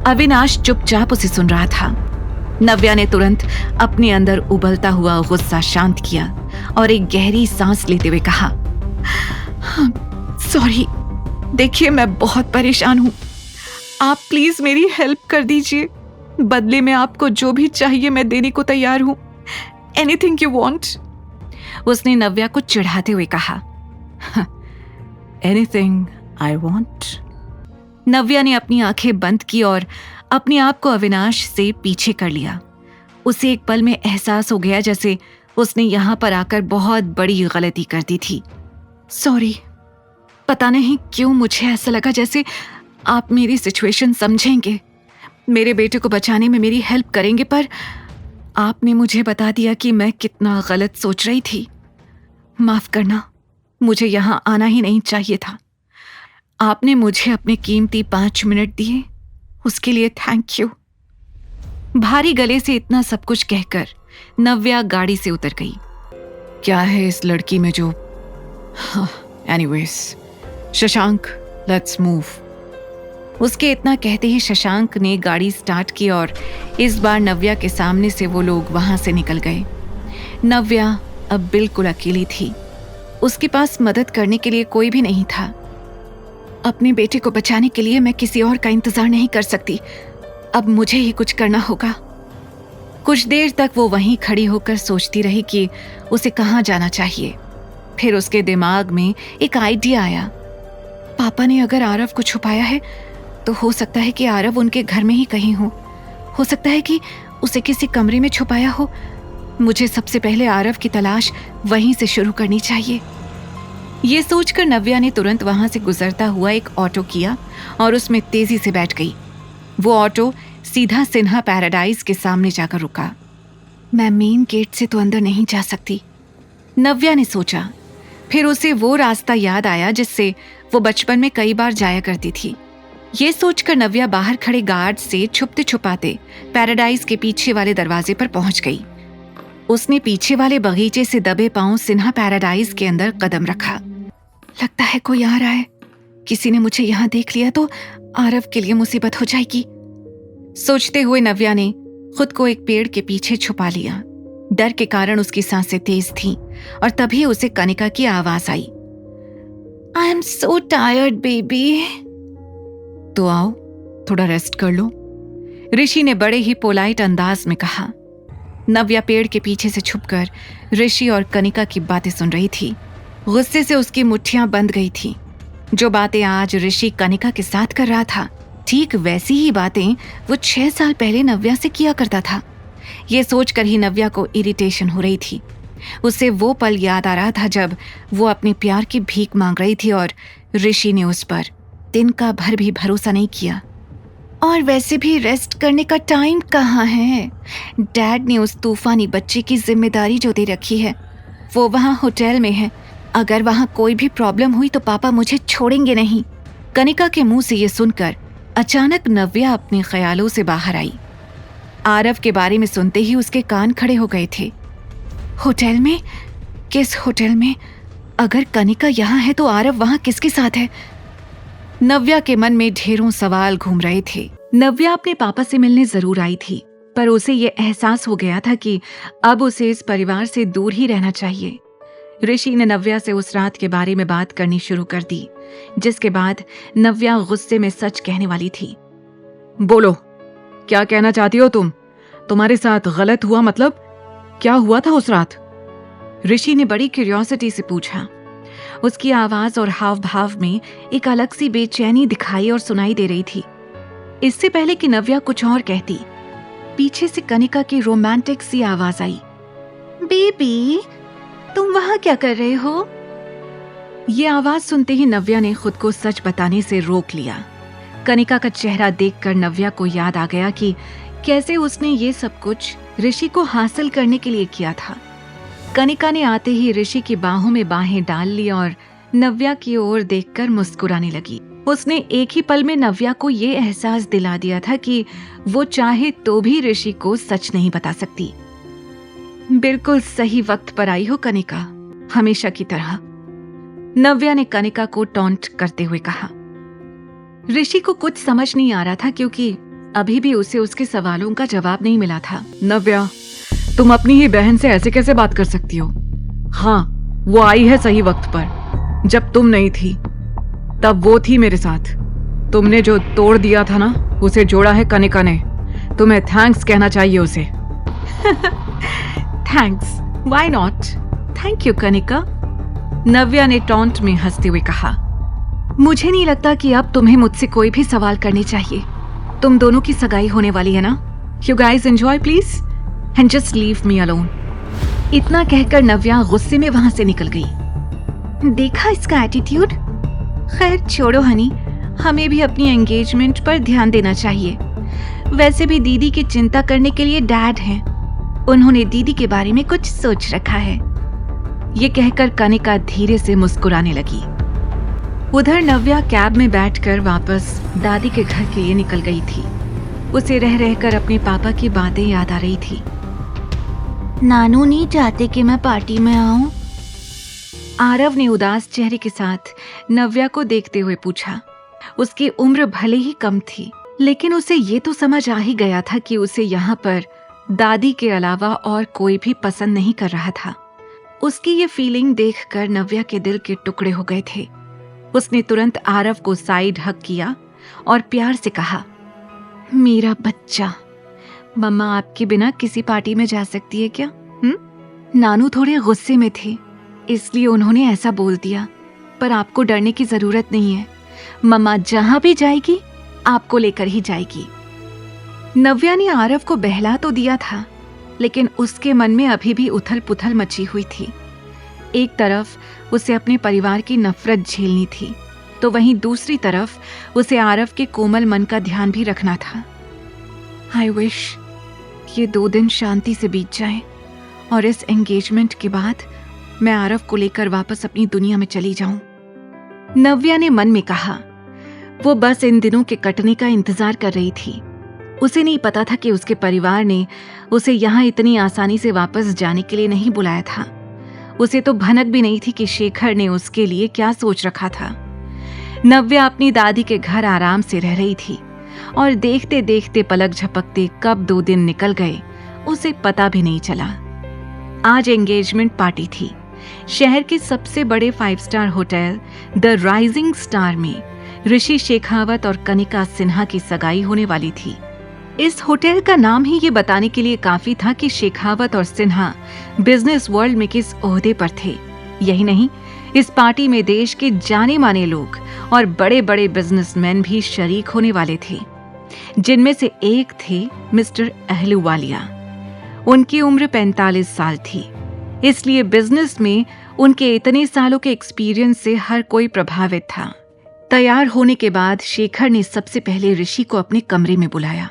अविनाश चुपचाप उसे सुन रहा था. नव्या ने तुरंत अपने अंदर उबलता हुआ गुस्सा शांत किया और एक गहरी सांस लेते हुए कहा. सॉरी, देखिए मैं बहुत परेशान हूँ. आप प्लीज मेरी हेल्प कर दीजिए. बदले में आपको जो भी चाहिए मैं देने को तैयार हूँ. Anything you want. उसने नव्या को चिढ़ाते हुए कहा. Anything I want. नव्या ने अपनी आंखें बंद की और अपने आप को अविनाश से पीछे कर लिया. उसे एक पल में एहसास हो गया जैसे उसने यहाँ पर आकर बहुत बड़ी गलती कर दी थी. सॉरी, पता नहीं क्यों मुझे ऐसा लगा जैसे आप मेरी सिचुएशन समझेंगे, मेरे बेटे को बचाने में मेरी हेल्प करेंगे, पर आपने मुझे बता दिया कि मैं कितना गलत सोच रही थी. माफ करना, मुझे यहाँ आना ही नहीं चाहिए था. आपने मुझे अपने कीमती 5 मिनट दिए, उसके लिए थैंक यू. भारी गले से इतना सब कुछ कहकर नव्या गाड़ी से उतर गई. क्या है इस लड़की में जो... एनीवेज, शशांक, लेट्स मूव. उसके इतना कहते ही शशांक ने गाड़ी स्टार्ट की और इस बार नव्या के सामने से वो लोग वहां से निकल गए. नव्या अब बिल्कुल अकेली थी. उसके पास मदद करने के लिए कोई भी नहीं था. अपने बेटे को बचाने के लिए मैं किसी और का इंतजार नहीं कर सकती. अब मुझे ही कुछ करना होगा. कुछ देर तक वो वहीं खड़ी होकर सोचती रही कि उसे कहाँ जाना चाहिए. फिर उसके दिमाग में एक आइडिया आया. पापा ने अगर आरव को छुपाया है तो हो सकता है कि आरव उनके घर में ही कहीं हो सकता है कि उसे किसी कमरे में छुपाया हो. मुझे सबसे पहले आरव की तलाश वहीं से शुरू करनी चाहिए. ये सोचकर नव्या ने तुरंत वहां से गुजरता हुआ एक ऑटो किया और उसमें तेजी से बैठ गई. वो ऑटो सीधा सिन्हा पैराडाइज के सामने जाकर रुका. मैं मेन गेट से तो अंदर नहीं जा सकती, नव्या ने सोचा. फिर उसे वो रास्ता याद आया जिससे वो बचपन में कई बार जाया करती थी. ये सोचकर नव्या बाहर खड़े गार्ड से छुपते छुपाते पैराडाइज के पीछे वाले दरवाजे पर पहुंच गई. उसने पीछे वाले बगीचे से दबे पांव सिन्हा पैराडाइज के अंदर कदम रखा. लगता है कोई आ रहा है. किसी ने मुझे यहाँ देख लिया तो आरव के लिए मुसीबत हो जाएगी. सोचते हुए नव्या ने खुद को एक पेड़ के पीछे छुपा लिया. डर के कारण उसकी सांसें तेज थीं और तभी उसे कनिका की आवाज आई. I am so tired baby. तो आओ थोड़ा रेस्ट कर लो, ऋषि ने बड़े ही पोलाइट अंदाज में कहा. नव्या पेड़ के पीछे से छुपकर ऋषि और कनिका की बातें सुन रही थी. गुस्से से उसकी मुट्ठियां बंध गई थी. जो बातें आज ऋषि कनिका के साथ कर रहा था, ठीक वैसी ही बातें वो 6 साल पहले नव्या से किया करता था. ये सोचकर ही नव्या को इरिटेशन हो रही थी. उसे वो पल याद आ रहा था जब वो अपने प्यार की भीख मांग रही थी और ऋषि ने उस पर दिन का भर भी भरोसा नहीं किया. और वैसे भी रेस्ट करने का टाइम कहाँ है? डैड ने उस तूफानी बच्चे की जिम्मेदारी जो दे रखी है वो वहाँ होटल में है। अगर वहाँ कोई भी प्रॉब्लम हुई तो पापा मुझे छोड़ेंगे नहीं। कनिका के मुंह से ये सुनकर अचानक नव्या अपने ख्यालों से बाहर आई। आरव के बारे में सुनते ही उसके कान खड़े हो गए थे। होटल में? किस होटल में? अगर कनिका यहाँ है तो आरव वहाँ किसके साथ है? नव्या के मन में ढेरों सवाल घूम रहे थे। नव्या अपने पापा से मिलने जरूर आई थी, पर उसे ये एहसास हो गया था कि अब उसे इस परिवार से दूर ही रहना चाहिए। ऋषि ने नव्या से उस रात के बारे में बात करनी शुरू कर दी, जिसके बाद नव्या गुस्से में सच कहने वाली थी। बोलो, क्या कहना चाहती हो तुम? तुम्हारे साथ गलत हुआ मतलब? क्या हुआ था उस रात? ऋषि ने बड़ी क्यूरियोसिटी से पूछा। उसकी आवाज और हाव भाव में एक अलग सी बेचैनी दिखाई और सुनाई दे रही थी। इससे पहले कि नव्या कुछ और कहती, पीछे से कनिका की रोमांटिक सी आवाज आई। बेबी, तुम वहां क्या कर रहे हो? ये आवाज सुनते ही नव्या ने खुद को सच बताने से रोक लिया। कनिका का चेहरा देखकर नव्या को याद आ गया कि कैसे उसने ये सब कुछ ऋषि को हासिल करने के लिए किया था। कनिका ने आते ही ऋषि की बाहों में बाहें डाल ली और नव्या की ओर देखकर मुस्कुराने लगी। उसने एक ही पल में नव्या को ये एहसास दिला दिया था कि वो चाहे तो भी ऋषि को सच नहीं बता सकती। बिल्कुल सही वक्त पर आई हो कनिका, हमेशा की तरह, नव्या ने कनिका को टॉन्ट करते हुए कहा। ऋषि को कुछ समझ नहीं आ रहा था क्योंकि अभी भी उसे उसके सवालों का जवाब नहीं मिला था। नव्या, तुम अपनी ही बहन से ऐसे कैसे बात कर सकती हो? हाँ, वो आई है सही वक्त पर। जब तुम नहीं थी तब वो थी मेरे साथ। तुमने जो तोड़ दिया था ना, उसे जोड़ा है कनिका ने। तुम्हें थैंक्स कहना चाहिए उसे। Thanks? Why not? Thank you Kanika, Navya ने टॉन्ट में हंसते हुए कहा। मुझे नहीं लगता कि अब तुम्हें मुझसे कोई भी सवाल करने चाहिए। तुम दोनों की सगाई होने वाली है ना। You guys enjoy please and just leave me alone. इतना कहकर नव्या गुस्से में वहां से निकल गई। देखा इसका एटीट्यूड। खैर छोड़ो हनी, हमें भी अपनी एंगेजमेंट पर ध्यान देना चाहिए। वैसे भी दीदी की चिंता करने के लिए डैड हैं। उन्होंने दीदी के बारे में कुछ सोच रखा है। ये कहकर कनिका धीरे से मुस्कुराने लगी। उधर नव्या कैब में बैठकर वापस दादी के घर के लिए निकल गई थी। उसे रह रहकर अपने पापा की बातें याद आ रही थी। नानू नहीं चाहते कि मैं पार्टी में आऊं? आरव ने उदास चेहरे के साथ नव्या को देखते हुए पूछा। उसकी उम्र भले ही कम थी, लेकिन उसे ये तो समझ आ ही गया था कि उसे यहाँ पर दादी के अलावा और कोई भी पसंद नहीं कर रहा था। उसकी ये फीलिंग देखकर नव्या के दिल के टुकड़े हो गए थे। उसने तुरंत आरव को साइड हग किया और प्यार से कहा, मेरा बच्चा, मम्मा आपके बिना किसी पार्टी में जा सकती है क्या? नानू थोड़े गुस्से में थे, इसलिए उन्होंने ऐसा बोल दिया, पर आपको डरने की जरूरत नहीं है। मम्मा जहां भी जाएगी आपको लेकर ही जाएगी। नव्या ने आरव को बहला तो दिया था, लेकिन उसके मन में अभी भी उथल पुथल मची हुई थी। एक तरफ उसे अपने परिवार की नफरत झेलनी थी, तो वहीं दूसरी तरफ उसे आरव के कोमल मन का ध्यान भी रखना था। आई विश ये 2 दिन शांति से बीत जाए और इस एंगेजमेंट के बाद मैं आरव को लेकर वापस अपनी दुनिया में चली जाऊं, नव्या ने मन में कहा। वो बस इन दिनों के कटने का इंतजार कर रही थी। उसे नहीं पता था कि उसके परिवार ने उसे यहाँ इतनी आसानी से वापस जाने के लिए नहीं बुलाया था। उसे तो भनक भी नहीं थी कि शेखर ने उसके लिए क्या सोच रखा था। नव्या अपनी दादी के घर आराम से रह रही थी और देखते देखते पलक झपकते कब 2 दिन निकल गए उसे पता भी नहीं चला। आज एंगेजमेंट पार्टी थी। शहर के सबसे बड़े 5 star hotel the rising star में ऋषि शेखावत और कनिका सिन्हा की सगाई होने वाली थी। इस होटल का नाम ही ये बताने के लिए काफी था कि शेखावत और सिन्हा बिजनेस वर्ल्ड में किस ओहदे पर थे। यही नहीं, इस पार्टी में देश के जाने माने लोग और बड़े बड़े बिजनेसमैन भी शरीक होने वाले थे, जिनमें से एक थे मिस्टर अहलूवालिया। उनकी उम्र 45 साल थी, इसलिए बिजनेस में उनके इतने सालों के एक्सपीरियंस से हर कोई प्रभावित था। तैयार होने के बाद शेखर ने सबसे पहले ऋषि को अपने कमरे में बुलाया।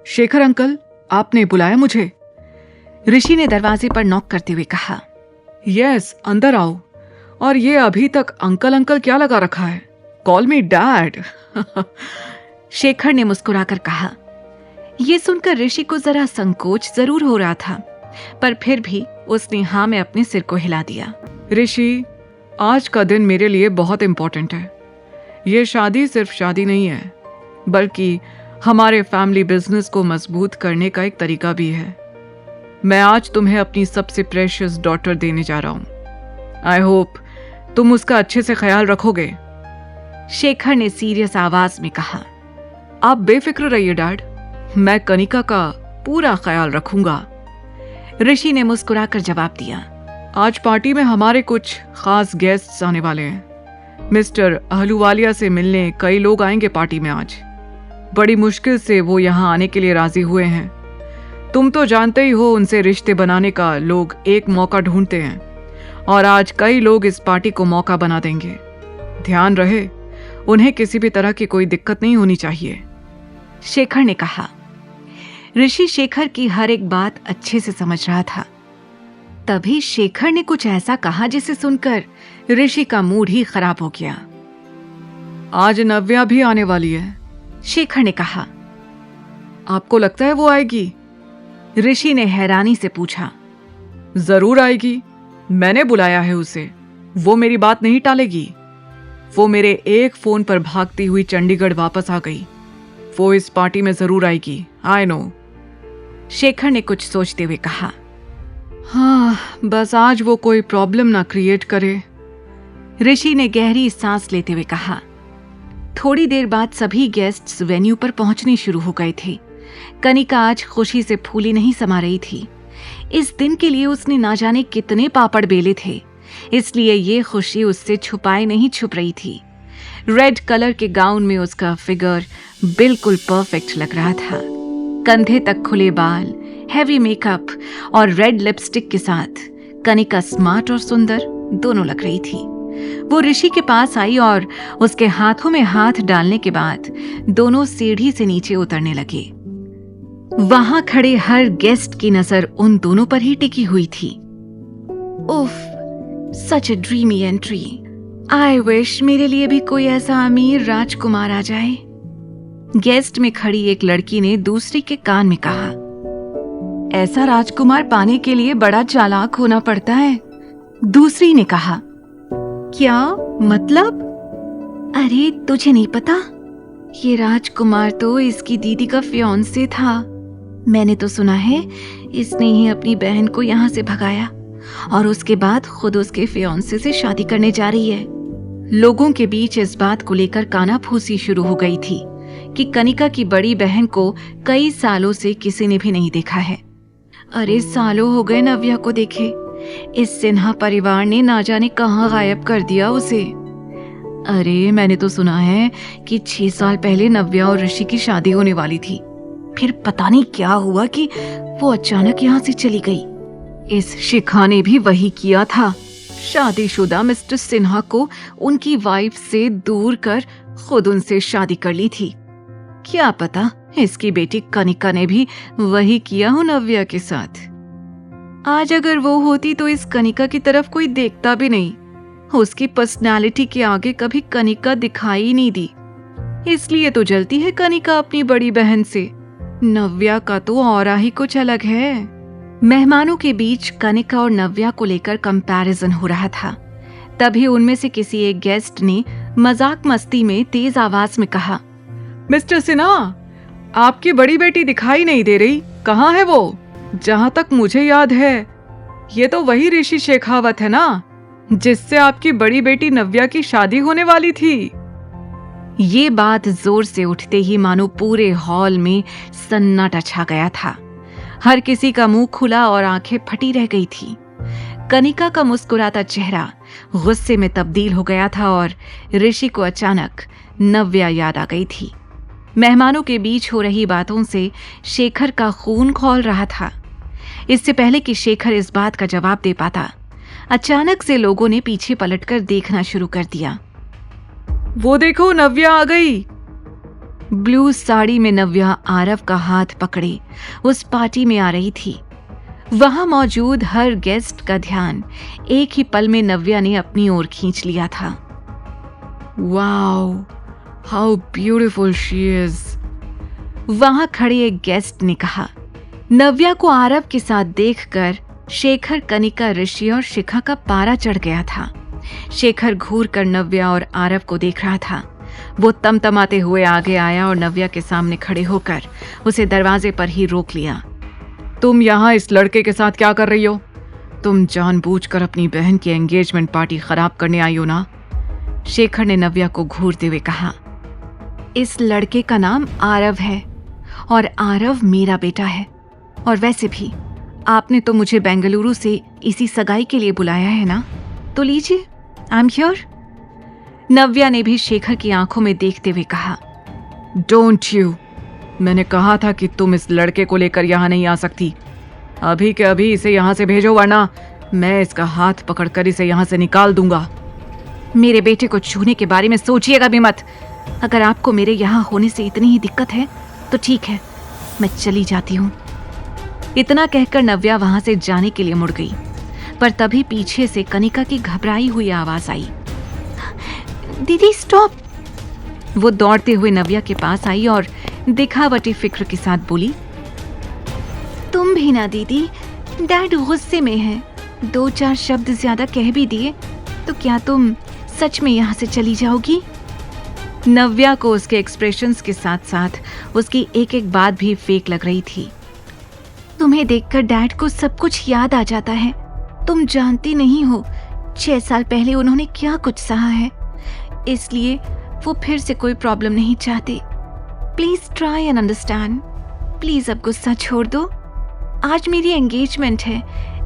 शेखर अंकल, आपने बुलाया मुझे? ऋषि ने दरवाजे पर नॉक करते हुए कहा। यस, अंदर आओ। और ये अभी तक अंकल अंकल क्या लगा रखा है? Call me dad. शेखर ने मुस्कुराकर कहा। यह सुनकर ऋषि को जरा संकोच जरूर हो रहा था, पर फिर भी उसने हाँ में अपने सिर को हिला दिया। ऋषि, आज का दिन मेरे लिए बहुत इंपॉर्टेंट है। ये शादी सिर्फ शादी नहीं है, बल्कि हमारे फैमिली बिजनेस को मजबूत करने का एक तरीका भी है। मैं आज तुम्हें अपनी सबसे प्रेशियस डॉटर देने जा रहा हूं। आई होप तुम उसका अच्छे से ख्याल रखोगे। शेखर ने सीरियस आवाज में कहा। आप बेफिक्र रहिए डैड, मैं कनिका का पूरा ख्याल रखूंगा। ऋषि ने मुस्कुराकर जवाब दिया। आज पार्टी में हमारे कुछ खास गेस्ट्स आने वाले हैं। मिस्टर अहलूवालिया से मिलने कई लोग आएंगे पार्टी में आज। बड़ी मुश्किल से वो यहाँ आने के लिए राजी हुए हैं। तुम तो जानते ही हो, उनसे रिश्ते बनाने का लोग एक मौका ढूंढते हैं, और आज कई लोग इस पार्टी को मौका बना देंगे। ध्यान रहे, उन्हें किसी भी तरह की कोई दिक्कत नहीं होनी चाहिए। शेखर ने कहा। ऋषि शेखर की हर एक बात अच्छे से समझ रहा था। तभी शेखर ने कुछ ऐसा कहा जिसे सुनकर ऋषि का मूड ही खराब हो गया। आज नव्या भी आने वाली है, शेखर ने कहा। आपको लगता है वो आएगी? ऋषि ने हैरानी से पूछा। जरूर आएगी, मैंने बुलाया है उसे। वो मेरी बात नहीं टालेगी। वो मेरे एक फोन पर भागती हुई चंडीगढ़ वापस आ गई। वो इस पार्टी में जरूर आएगी, आई नो। शेखर ने कुछ सोचते हुए कहा। हाँ, बस आज वो कोई प्रॉब्लम ना क्रिएट करे। ऋषि ने गहरी सांस लेते हुए कहा। थोड़ी देर बाद सभी गेस्ट्स वेन्यू पर पहुंचने शुरू हो गए थे। कनिका आज खुशी से फूली नहीं समा रही थी। इस दिन के लिए उसने ना जाने कितने पापड़ बेले थे, इसलिए ये खुशी उससे छुपाए नहीं छुप रही थी। रेड कलर के गाउन में उसका फिगर बिल्कुल परफेक्ट लग रहा था। कंधे तक खुले बाल, हैवी मेकअप और रेड लिपस्टिक के साथ कनिका स्मार्ट और सुंदर दोनों लग रही थी। वो ऋषि के पास आई और उसके हाथों में हाथ डालने के बाद दोनों सीढ़ी से नीचे उतरने लगे। वहां खड़े हर गेस्ट की नजर उन दोनों पर ही टिकी हुई थी। उफ, सच अ ड्रीमी एंट्री। आई विश मेरे लिए भी कोई ऐसा अमीर राजकुमार आ जाए। गेस्ट में खड़ी एक लड़की ने दूसरी के कान में कहा। ऐसा राजकुमार पाने के लिए बड़ा चालाक होना पड़ता है, दूसरी ने कहा। क्या मतलब? अरे तुझे नहीं पता? ये राजकुमार तो इसकी दीदी का फियांसे था। मैंने तो सुना है इसने ही अपनी बहन को यहाँ से भगाया और उसके बाद खुद उसके फियांसे से शादी करने जा रही है। लोगों के बीच इस बात को लेकर कानाफूसी शुरू हो गई थी कि कनिका की बड़ी बहन को कई सालों से किसी ने भी नहीं देखा है। अरे सालों हो गए नव्या को देखे। इस सिन्हा परिवार ने ना जाने कहाँ गायब कर दिया उसे। अरे मैंने तो सुना है कि 6 साल पहले नव्या और ऋषि की शादी होने वाली थी, फिर पता नहीं क्या हुआ कि वो अचानक यहाँ से चली गई। इस शिखा ने भी वही किया था, शादीशुदा मिस्टर सिन्हा को उनकी वाइफ से दूर कर खुद उनसे शादी कर ली थी। क्या पता इसकी बेटी कनिका ने भी वही किया हो नव्या के साथ। आज अगर वो होती तो इस कनिका की तरफ कोई देखता भी नहीं। उसकी पर्सनालिटी के आगे कभी कनिका दिखाई ही नहीं दी, इसलिए तो जलती है कनिका अपनी बड़ी बहन से। नव्या का तो औरा ही कुछ अलग है। मेहमानों के बीच कनिका और नव्या को लेकर कंपैरिजन हो रहा था। तभी उनमें से किसी एक गेस्ट ने मजाक मस्ती में तेज आवाज में कहा, मिस्टर सिन्हा, आपकी बड़ी बेटी दिखाई नहीं दे रही, कहाँ है वो? जहां तक मुझे याद है ये तो वही ऋषि शेखावत है ना, जिससे आपकी बड़ी बेटी नव्या की शादी होने वाली थी। ये बात जोर से उठते ही मानो पूरे हॉल में सन्नाटा छा गया था। हर किसी का मुंह खुला और आंखें फटी रह गई थी। कनिका का मुस्कुराता चेहरा गुस्से में तब्दील हो गया था और ऋषि को अचानक नव्या याद आ गई थी। मेहमानों के बीच हो रही बातों से शेखर का खून खौल रहा था। इससे पहले कि शेखर इस बात का जवाब दे पाता, अचानक से लोगों ने पीछे पलटकर देखना शुरू कर दिया। वो देखो नव्या आ गई। ब्लू साड़ी में नव्या आरव का हाथ पकड़े उस पार्टी में आ रही थी। वहां मौजूद हर गेस्ट का ध्यान एक ही पल में नव्या ने अपनी ओर खींच लिया था। Wow, how beautiful she is, वहां खड़े एक गेस्ट ने कहा। नव्या को आरव के साथ देखकर शेखर, कनिका, ऋषि और शिखा का पारा चढ़ गया था। शेखर घूर कर नव्या और आरव को देख रहा था। वो तमतमाते हुए आगे आया और नव्या के सामने खड़े होकर उसे दरवाजे पर ही रोक लिया। तुम यहाँ इस लड़के के साथ क्या कर रही हो? तुम जानबूझकर अपनी बहन की एंगेजमेंट पार्टी खराब करने आई हो ना? शेखर ने नव्या को घूरते हुए कहा। इस लड़के का नाम आरव है और आरव मेरा बेटा है। और वैसे भी आपने तो मुझे बेंगलुरु से इसी सगाई के लिए बुलाया है ना, तो लीजिए, आई एम हियर। नव्या ने भी शेखर की आंखों में देखते हुए कहा, डोंट यू, मैंने कहा था कि तुम इस लड़के को लेकर यहाँ नहीं आ सकती। अभी के अभी इसे यहाँ से भेजो, वरना मैं इसका हाथ पकड़कर इसे यहाँ से निकाल दूंगा। मेरे बेटे को छूने के बारे में सोचिएगा भी मत। अगर आपको मेरे यहाँ होने से इतनी ही दिक्कत है तो ठीक है, मैं चली जाती हूँ। इतना कहकर नव्या वहां से जाने के लिए मुड़ गई, पर तभी पीछे से कनिका की घबराई हुई आवाज आई, दीदी स्टॉप। वो दौड़ते हुए नव्या के पास आई और दिखावटी फिक्र के साथ बोली, तुम भी ना दीदी, डैड गुस्से में है। 2-4 शब्द ज्यादा कह भी दिए तो क्या तुम सच में यहाँ से चली जाओगी? नव्या को उसके एक्सप्रेशंस के साथ साथ उसकी एक एक बात भी फेक लग रही थी। तुम्हें देखकर डैड को सब कुछ याद आ जाता है। तुम जानती नहीं हो 6 साल पहले उन्होंने क्या कुछ सहा है, इसलिए वो फिर से कोई प्रॉब्लम नहीं चाहते। Please try and understand. Please अब गुस्सा छोड़ दो। आज मेरी एंगेजमेंट है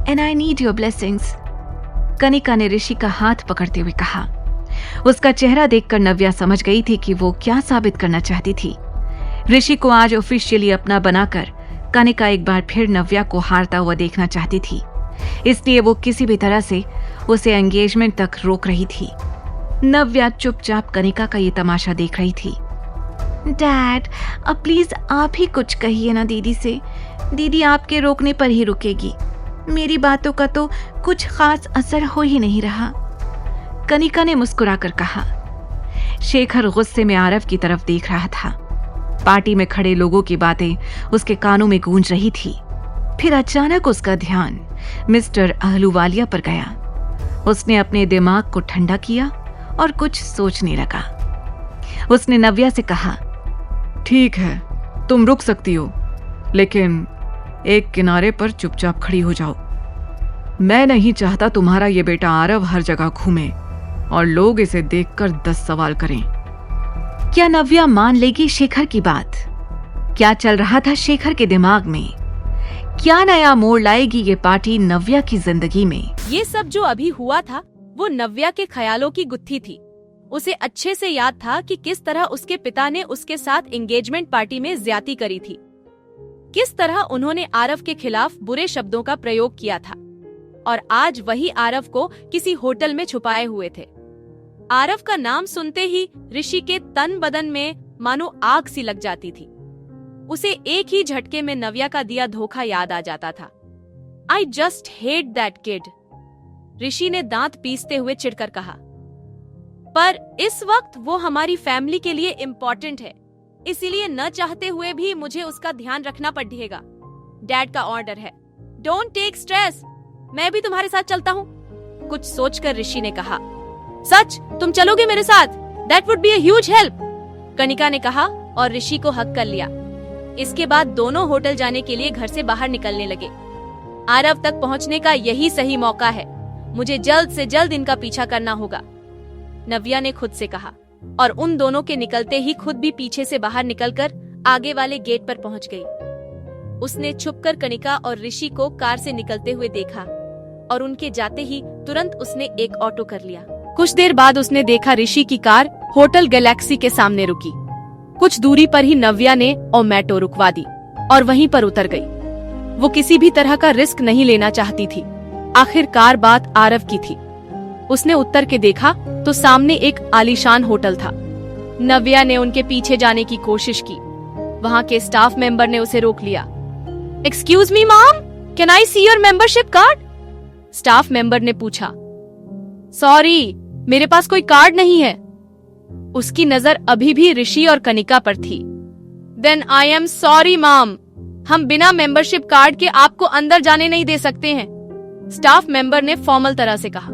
and I need your blessings. Kanika ने ऋषि का हाथ पकड़ते हुए कहा। उसका चेहरा देखकर नव्या समझ गई थी कि वो क्या साबित करना चाहती थी। ऋषि को आज ऑफिशियली अपना बनाकर कनिका एक बार फिर नव्या को हारता हुआ देखना चाहती थी, इसलिए वो किसी भी तरह से उसे एंगेजमेंट तक रोक रही थी। नव्या चुपचाप कनिका का ये तमाशा देख रही थी। डैड, अब प्लीज आप ही कुछ कहिए ना दीदी से। दीदी आपके रोकने पर ही रुकेगी। मेरी बातों का तो कुछ खास असर हो ही नहीं रहा। कनिका ने मुस्कुराकर कहा। शेखर गुस्से में आरव की तरफ देख रहा था। पार्टी में खड़े लोगों की बातें उसके कानों में गूंज रही थी। फिर अचानक उसका ध्यान मिस्टर अहलूवालिया पर गया। उसने अपने दिमाग को ठंडा किया और कुछ सोचने लगा। उसने नव्या से कहा, ठीक है, तुम रुक सकती हो, लेकिन एक किनारे पर चुपचाप खड़ी हो जाओ। मैं नहीं चाहता तुम्हारा ये बेटा आरव हर जगह घूमे और लोग इसे देखकर 10 सवाल करें। क्या नव्या मान लेगी शेखर की बात? क्या चल रहा था शेखर के दिमाग में? क्या नया मोड़ लाएगी ये पार्टी नव्या की जिंदगी में? ये सब जो अभी हुआ था वो नव्या के ख्यालों की गुत्थी थी। उसे अच्छे से याद था कि किस तरह उसके पिता ने उसके साथ एंगेजमेंट पार्टी में ज्यादती करी थी, किस तरह उन्होंने आरव के खिलाफ बुरे शब्दों का प्रयोग किया था, और आज वही आरव को किसी होटल में छुपाए हुए थे। आरव का नाम सुनते ही ऋषि के तन बदन में मानो आग सी लग जाती थी। उसे एक ही झटके में नव्या का दिया धोखा याद आ जाता था। I just hate that kid, Rishi ने दांत पीसते हुए चिढ़कर कहा। पर इस वक्त वो हमारी फैमिली के लिए इम्पोर्टेंट है, इसीलिए न चाहते हुए भी मुझे उसका ध्यान रखना पड़ेगा। डैड का ऑर्डर है। डोंट टेक स्ट्रेस, मैं भी तुम्हारे साथ चलता हूँ। कुछ सोचकर ऋषि ने कहा, सच तुम चलोगे मेरे साथ? That would be a huge help, Kanika ने कहा और ऋषि को हक कर लिया। इसके बाद दोनों होटल जाने के लिए घर से बाहर निकलने लगे। आरव तक पहुंचने का यही सही मौका है, मुझे जल्द से जल्द इनका पीछा करना होगा, नव्या ने खुद से कहा, और उन दोनों के निकलते ही खुद भी पीछे से बाहर निकलकर आगे वाले गेट पर पहुंच गई। उसने छुपकर कनिका और ऋषि को कार से निकलते हुए देखा और उनके जाते ही तुरंत उसने एक ऑटो कर लिया। कुछ देर बाद उसने देखा ऋषि की कार होटल गैलेक्सी के सामने रुकी। कुछ दूरी पर ही नव्या ने ओमेटो रुकवा दी और वहीं पर उतर गई। वो किसी भी तरह का रिस्क नहीं लेना चाहती थी। आखिरकार बात आरव की थी। उसने उत्तर के देखा तो सामने एक आलीशान होटल था। नव्या ने उनके पीछे जाने की कोशिश की। वहां के स्टाफ मेंबर ने उसे रोक लिया। Excuse me mom, can I see your membership card? Staff member ने पूछा। सॉरी, मेरे पास कोई कार्ड नहीं है। उसकी नजर अभी भी ऋषि और कनिका पर थी। Then I am sorry mom, हम बिना मेंबरशिप कार्ड के आपको अंदर जाने नहीं दे सकते हैं, स्टाफ मेंबर ने फॉर्मल तरह से कहा।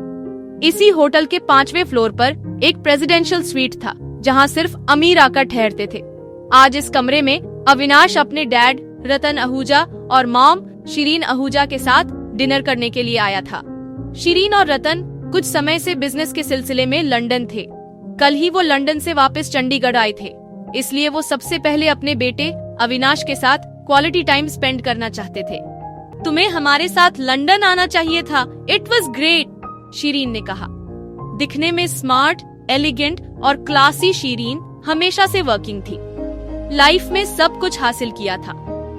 इसी होटल के 5वें फ्लोर पर एक प्रेसिडेंशियल स्वीट था जहां सिर्फ अमीर आकर ठहरते थे। आज इस कमरे में अविनाश अपने डैड रतन आहूजा और मॉम शिरीन आहूजा के साथ डिनर करने के लिए आया था। शिरीन और रतन कुछ समय से बिजनेस के सिलसिले में लंदन थे। कल ही वो लंदन से वापस चंडीगढ़ आए थे, इसलिए वो सबसे पहले अपने बेटे अविनाश के साथ क्वालिटी टाइम स्पेंड करना चाहते थे। तुम्हें हमारे साथ लंदन आना चाहिए था, इट वॉज ग्रेट, शिरीन ने कहा। दिखने में स्मार्ट, एलिगेंट और क्लासी शिरीन हमेशा से वर्किंग थी। लाइफ में सब कुछ हासिल किया था,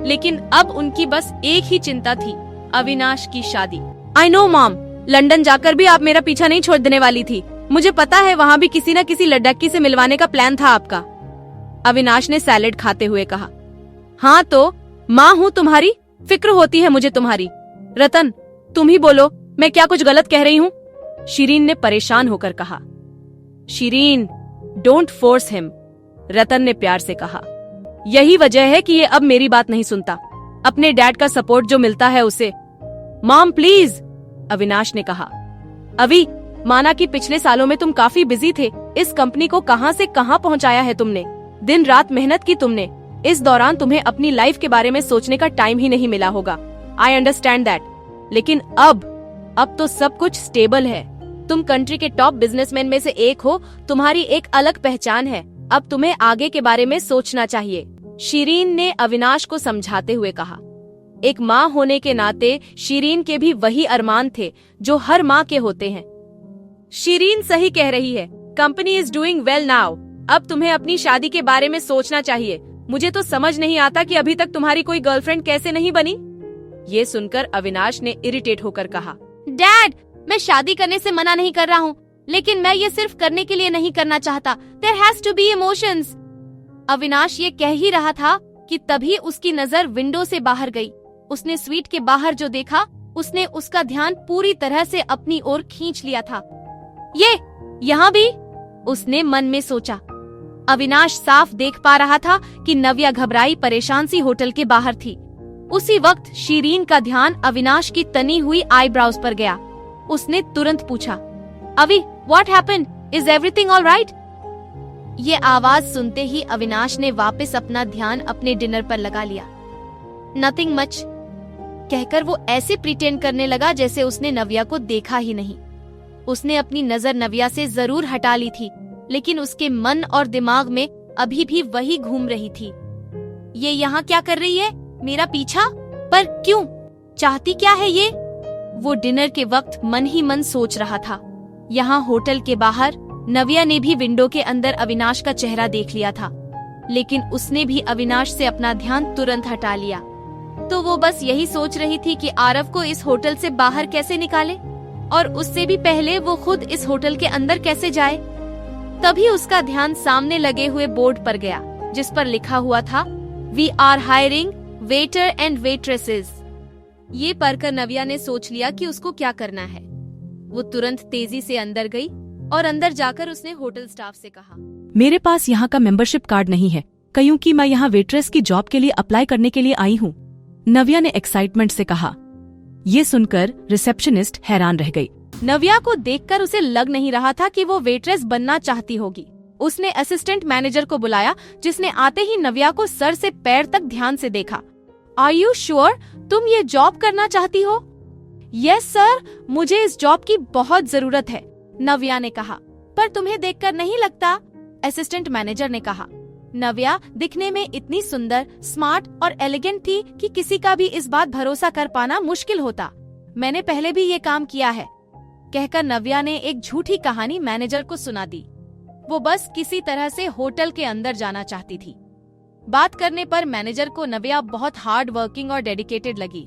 लेकिन अब उनकी बस एक ही चिंता थी, अविनाश की शादी। आई नो मॉम, लंदन जाकर भी आप मेरा पीछा नहीं छोड़ देने वाली थी। मुझे पता है वहाँ भी किसी न किसी लड़की से मिलवाने का प्लान था आपका, अविनाश ने सैलेड खाते हुए कहा। हाँ तो माँ हूँ तुम्हारी, फिक्र होती है मुझे तुम्हारी। रतन तुम ही बोलो, मैं क्या कुछ गलत कह रही हूँ? शिरीन ने परेशान होकर कहा। शिरीन डोंट फोर्स हिम, रतन ने प्यार से कहा। यही वजह है कि ये अब मेरी बात नहीं सुनता। अपने डैड का सपोर्ट जो मिलता है उसे। मॉम प्लीज, अविनाश ने कहा। अभी माना कि पिछले सालों में तुम काफी बिजी थे, इस कंपनी को कहां से कहां पहुंचाया है तुमने, दिन रात मेहनत की तुमने। इस दौरान तुम्हें अपनी लाइफ के बारे में सोचने का टाइम ही नहीं मिला होगा। आई अंडरस्टैंड दैट, लेकिन अब तो सब कुछ स्टेबल है। तुम कंट्री के टॉप बिजनेसमैन में से एक हो, तुम्हारी एक अलग पहचान है। अब तुम्हें आगे के बारे में सोचना चाहिए, शिरीन ने अविनाश को समझाते हुए कहा। एक माँ होने के नाते शिरीन के भी वही अरमान थे जो हर माँ के होते हैं। शिरीन सही कह रही है, company is doing well now. अब तुम्हें अपनी शादी के बारे में सोचना चाहिए। मुझे तो समझ नहीं आता कि अभी तक तुम्हारी कोई गर्लफ्रेंड कैसे नहीं बनी। ये सुनकर अविनाश ने इरिटेट होकर कहा। डैड, मैं शादी करने से मना नहीं कर रहा हूँ, लेकिन मैं ये सिर्फ करने के लिए नहीं करना चाहता। There has to be emotions. Avinash ये कह ही रहा था कि तभी उसकी नजर विंडो से बाहर गई। उसने स्वीट के बाहर जो देखा, उसने उसका ध्यान पूरी तरह से अपनी ओर खींच लिया था। ये यहाँ भी, उसने मन में सोचा। अविनाश साफ देख पा रहा था कि नव्या घबराई परेशान सी होटल के बाहर थी। उसी वक्त शिरीन का ध्यान अविनाश की तनी हुई आईब्राउज पर गया। उसने तुरंत पूछा, अवी what happened, is everything all right? ये आवाज सुनते ही अविनाश ने वापस अपना ध्यान अपने डिनर पर लगा लिया। नथिंग मच कहकर वो ऐसे प्रिटेंड करने लगा जैसे उसने नव्या को देखा ही नहीं। उसने अपनी नजर नव्या से जरूर हटा ली थी, लेकिन उसके मन और दिमाग में अभी भी वही घूम रही थी। ये यहाँ क्या कर रही है, मेरा पीछा? पर क्यों? चाहती क्या है ये? वो डिनर के वक्त मन ही मन सोच रहा था। यहाँ होटल के बाहर नव्या ने भी विंडो के अंदर अविनाश का चेहरा देख लिया था, लेकिन उसने भी अविनाश से अपना ध्यान तुरंत हटा लिया। तो वो बस यही सोच रही थी कि आरव को इस होटल से बाहर कैसे निकाले, और उससे भी पहले वो खुद इस होटल के अंदर कैसे जाए। तभी उसका ध्यान सामने लगे हुए बोर्ड पर गया, जिस पर लिखा हुआ था, we are hiring waiter and waitresses. ये पढ़कर नव्या ने सोच लिया कि उसको क्या करना है। वो तुरंत तेजी से अंदर गई और अंदर जाकर उसने होटल स्टाफ से कहा, मेरे पास यहाँ का मेंबरशिप कार्ड नहीं है, क्योंकि मैं यहाँ वेट्रेस की जॉब के लिए अप्लाई करने के लिए आई हूँ, नव्या ने एक्साइटमेंट से कहा। ये सुनकर रिसेप्शनिस्ट हैरान रह गई। नव्या को देखकर उसे लग नहीं रहा था कि वो वेट्रेस बनना चाहती होगी। उसने असिस्टेंट मैनेजर को बुलाया, जिसने आते ही नव्या को सर से पैर तक ध्यान से देखा। आर यू श्योर तुम ये जॉब करना चाहती हो? यस सर, मुझे इस जॉब की बहुत जरूरत है, नव्या ने कहा। पर तुम्हें देखकर नहीं लगता, असिस्टेंट मैनेजर ने कहा। नव्या दिखने में इतनी सुंदर, स्मार्ट और एलिगेंट थी कि किसी का भी इस बात भरोसा कर पाना मुश्किल होता। मैंने पहले भी ये काम किया है, कहकर नव्या ने एक झूठी कहानी मैनेजर को सुना दी। वो बस किसी तरह से होटल के अंदर जाना चाहती थी। बात करने पर मैनेजर को नव्या बहुत हार्ड वर्किंग और डेडिकेटेड लगी।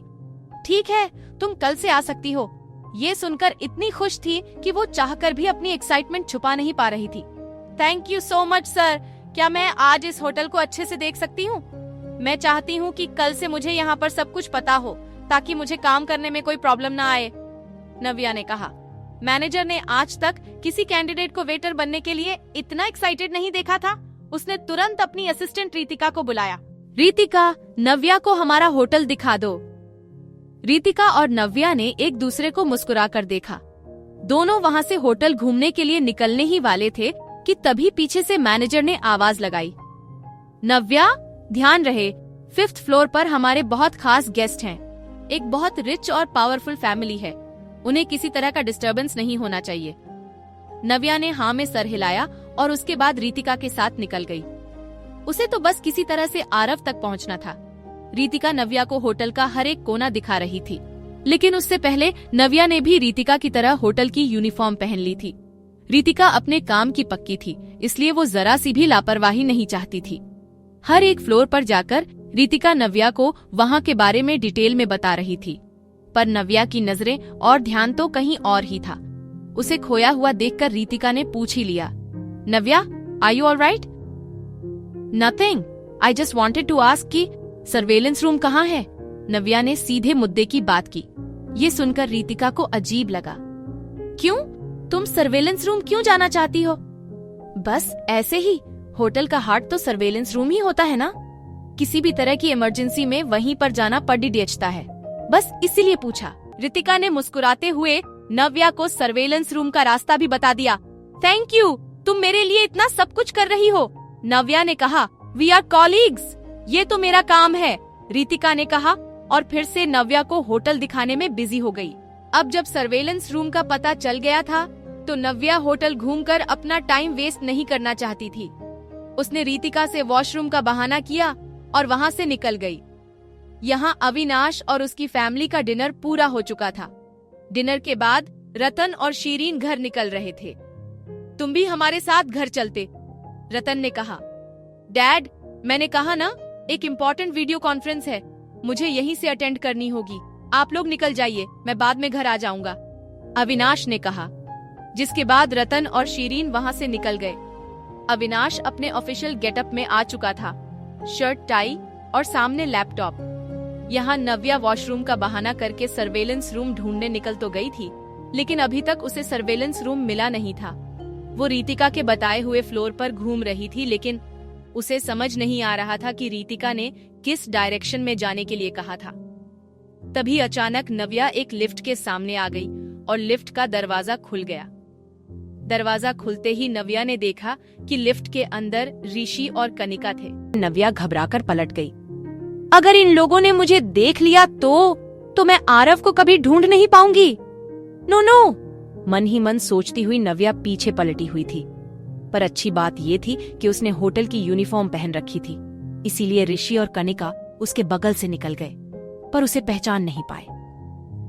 ठीक है, तुम कल से आ सकती हो, ये सुनकर इतनी खुश थी कि वो चाहकर भी अपनी एक्साइटमेंट छुपा नहीं पा रही थी। Thank you so much sir. क्या मैं आज इस होटल को अच्छे से देख सकती हूँ? मैं चाहती हूँ कि कल से मुझे यहाँ पर सब कुछ पता हो ताकि मुझे काम करने में कोई प्रॉब्लम ना आए, नव्या ने कहा। मैनेजर ने आज तक किसी कैंडिडेट को वेटर बनने के लिए इतना एक्साइटेड नहीं देखा था। उसने तुरंत अपनी असिस्टेंट रितिका को बुलाया। रितिका, नव्या को हमारा होटल दिखा दो। रितिका और नव्या ने एक दूसरे को मुस्कुराकर देखा। दोनों वहाँ से होटल घूमने के लिए निकलने ही वाले थे कि तभी पीछे से मैनेजर ने आवाज लगाई, नव्या ध्यान रहे, 5th फ्लोर पर हमारे बहुत खास गेस्ट हैं। एक बहुत रिच और पावरफुल फैमिली है, उन्हें किसी तरह का डिस्टर्बेंस नहीं होना चाहिए। नव्या ने हाँ में सर हिलाया और उसके बाद रितिका के साथ निकल गई। उसे तो बस किसी तरह से आरव तक पहुंचना था। रितिका नव्या को होटल का हर एक कोना दिखा रही थी, लेकिन उससे पहले नव्या ने भी रितिका की तरह होटल की यूनिफॉर्म पहन ली थी। रितिका अपने काम की पक्की थी, इसलिए वो जरा सी भी लापरवाही नहीं चाहती थी। हर एक फ्लोर पर जाकर रितिका नव्या को वहाँ के बारे में डिटेल में बता रही थी, पर नव्या की नजरें और ध्यान तो कहीं और ही था। उसे खोया हुआ देखकर रितिका ने पूछ ही लिया, Navya, are you alright? Nothing, I just wanted to ask कि सर्वेलेंस रूम कहाँ है? नव्या ने सीधे मुद्दे की बात की। ये सुनकर रितिका को अजीब लगा। क्यों? तुम सर्वेलेंस रूम क्यों जाना चाहती हो? बस ऐसे ही, होटल का हार्ट तो सर्वेलेंस रूम ही होता है ना। किसी भी तरह की इमरजेंसी में वहीं पर जाना पड़ता है, बस इसीलिए पूछा। रितिका ने मुस्कुराते हुए नव्या को सर्वेलेंस रूम का रास्ता भी बता दिया। थैंक यू, तुम मेरे लिए इतना सब कुछ कर रही हो, नव्या ने कहा। वी आर कॉलीग्स, ये तो मेरा काम है, रितिका ने कहा और फिर से नव्या को होटल दिखाने में बिजी हो गई। अब जब सर्वेलेंस रूम का पता चल गया था तो नव्या होटल घूमकर अपना टाइम वेस्ट नहीं करना चाहती थी। उसने रितिका से वॉशरूम का बहाना किया और वहाँ से निकल गई। यहाँ अविनाश और उसकी फैमिली का डिनर पूरा हो चुका था। डिनर के बाद रतन और शीरीन घर निकल रहे थे। तुम भी हमारे साथ घर चलते, रतन ने कहा। डैड, मैंने कहा ना, एक इम्पोर्टेंट वीडियो कॉन्फ्रेंस है, मुझे यहीं से अटेंड करनी होगी। आप लोग निकल जाइए, मैं बाद में घर आ जाऊंगा, अविनाश ने कहा। जिसके बाद रतन और शीरीन वहाँ से निकल गए। अविनाश अपने ऑफिशियल गेटअप में आ चुका था, शर्ट, टाई और सामने लैपटॉप। यहाँ नव्या वॉशरूम का बहाना करके सर्वेलेंस रूम ढूंढने निकल तो गई थी, लेकिन अभी तक उसे सर्वेलेंस रूम मिला नहीं था। वो रितिका के बताए हुए फ्लोर पर घूम रही थी, लेकिन उसे समझ नहीं आ रहा था कि रितिका ने किस डायरेक्शन में जाने के लिए कहा था। तभी अचानक नव्या एक लिफ्ट के सामने आ गई और लिफ्ट का दरवाजा खुल गया। दरवाजा खुलते ही नव्या ने देखा कि लिफ्ट के अंदर ऋषि और कनिका थे। नव्या घबराकर पलट गई। अगर इन लोगों ने मुझे देख लिया तो मैं आरव को कभी ढूंढ नहीं पाऊंगी। नो नो, मन ही मन सोचती हुई नव्या पीछे पलटी हुई थी। पर अच्छी बात ये थी कि उसने होटल की यूनिफॉर्म पहन रखी थी, इसीलिए ऋषि और कनिका उसके बगल से निकल गए, पर उसे पहचान नहीं पाए।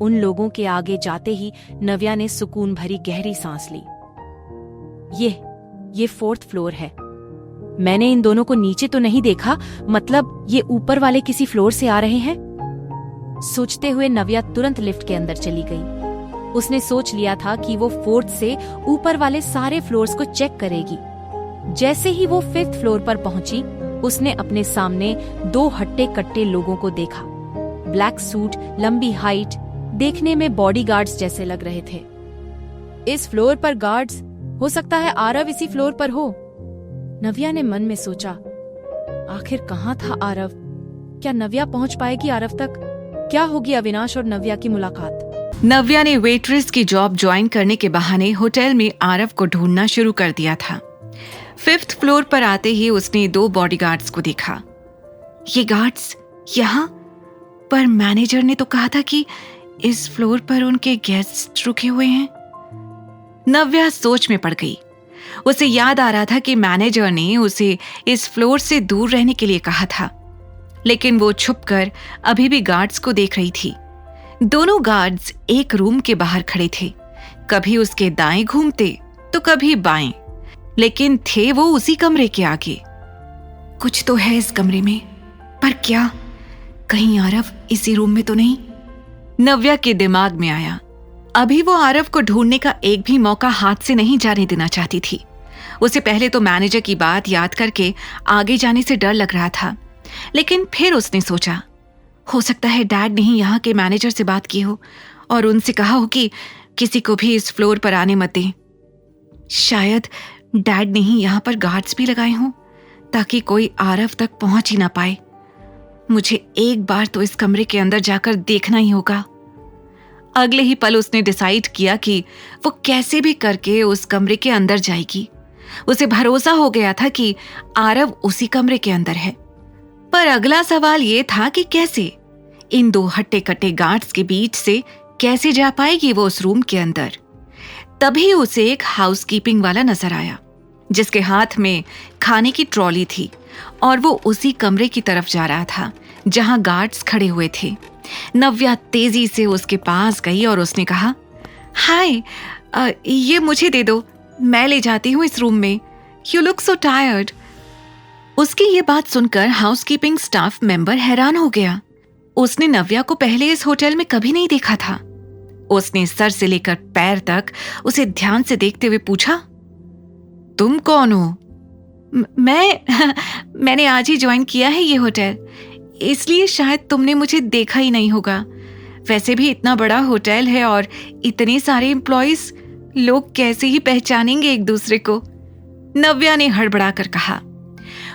उन लोगों के आगे जाते ही नव्या ने सुकून भरी गहरी सांस ली। ये 4th फ्लोर है। मैंने इन दोनों को नीचे तो नहीं देखा, मतलब ये ऊपर वाले किसी फ्लोर से आ रहे हैं। सोचते हुए नव्या तुरंत लिफ्ट के अंदर चली गई। उसने सोच लिया था कि वो 4th से ऊपर वाले सारे फ्लोर्स को चेक करेगी। जैसे ही वो 5th फ्लोर पर पहुंची, उसने अपने सामने 2 हट्टे कट्टे लोगों को देखा। ब्लैक सूट, लंबी हाइट, देखने में बॉडीगार्ड्स जैसे लग रहे थे। इस फ्लोर पर गार्ड्स, हो सकता है आरव इसी फ्लोर पर हो, नव्या ने मन में सोचा। आखिर कहाँ था आरव? क्या नव्या पहुंच पाएगी आरव तक? क्या होगी अविनाश और नव्या की मुलाकात? नव्या ने वेट्रेस की जॉब ज्वाइन करने के बहाने होटल में आरव को ढूंढना शुरू कर दिया था। 5th फ्लोर पर आते ही उसने 2 बॉडीगार्ड्स को देखा। ये गार्ड्स यहाँ पर? मैनेजर ने तो कहा था कि इस फ्लोर पर उनके गेस्ट रुके हुए हैं। नव्या सोच में पड़ गई। उसे याद आ रहा था कि मैनेजर ने उसे इस फ्लोर से दूर रहने के लिए कहा था, लेकिन वो छुपकर अभी भी गार्ड्स को देख रही थी। दोनों गार्ड्स एक रूम के बाहर खड़े थे, कभी उसके दाएं घूमते तो कभी बाएं, लेकिन थे वो उसी कमरे के आगे। कुछ तो है इस कमरे में, पर क्या? कहीं आरव इसी रूम में तो नहीं? नव्या के दिमाग में आया। अभी वो आरव को ढूंढने का एक भी मौका हाथ से नहीं जाने देना चाहती थी। उसे पहले तो मैनेजर की बात याद करके आगे जाने से डर लग रहा था, लेकिन फिर उसने सोचा हो सकता है डैड ने ही यहाँ के मैनेजर से बात की हो और उनसे कहा हो कि किसी को भी इस फ्लोर पर आने मत दें। शायद डैड ने ही यहाँ पर गार्ड्स भी लगाए हों ताकि कोई आरव तक पहुंच ही ना पाए। मुझे एक बार तो इस कमरे के अंदर जाकर देखना ही होगा। अगले ही पल उसने डिसाइड किया कि वो कैसे भी करके उस कमरे के अंदर जाएगी। उसे भरोसा हो गया था कि आरव उसी कमरे के अंदर है। पर अगला सवाल ये था कि कैसे इन दो हट्टे कट्टे गार्ड्स के बीच से कैसे जा पाएगी वो उस रूम के अंदर। तभी उसे एक हाउसकीपिंग वाला नजर आया जिसके हाथ में खाने की ट्रॉली थी और वो उसी कमरे की तरफ जा रहा था जहां गार्ड्स खड़े हुए थे। नव्या तेजी से उसके पास गई और उसने कहा, हाय, ये मुझे दे दो, मैं ले जाती हूँ इस रूम में। You look so tired. उसकी ये बात सुनकर हाउसकीपिंग स्टाफ मेंबर हैरान हो गया। उसने नव्या को पहले इस होटल में कभी नहीं देखा था। उसने सर से लेकर पैर तक उसे ध्यान से देखते हुए पूछा, तुम कौन हो? मैंने आज ही ज्वाइन किया है ये होटल, इसलिए शायद तुमने मुझे देखा ही नहीं होगा। वैसे भी इतना बड़ा होटल है और इतने सारे एम्प्लॉइज, लोग कैसे ही पहचानेंगे एक दूसरे को? नव्या ने हड़बड़ा कर कहा।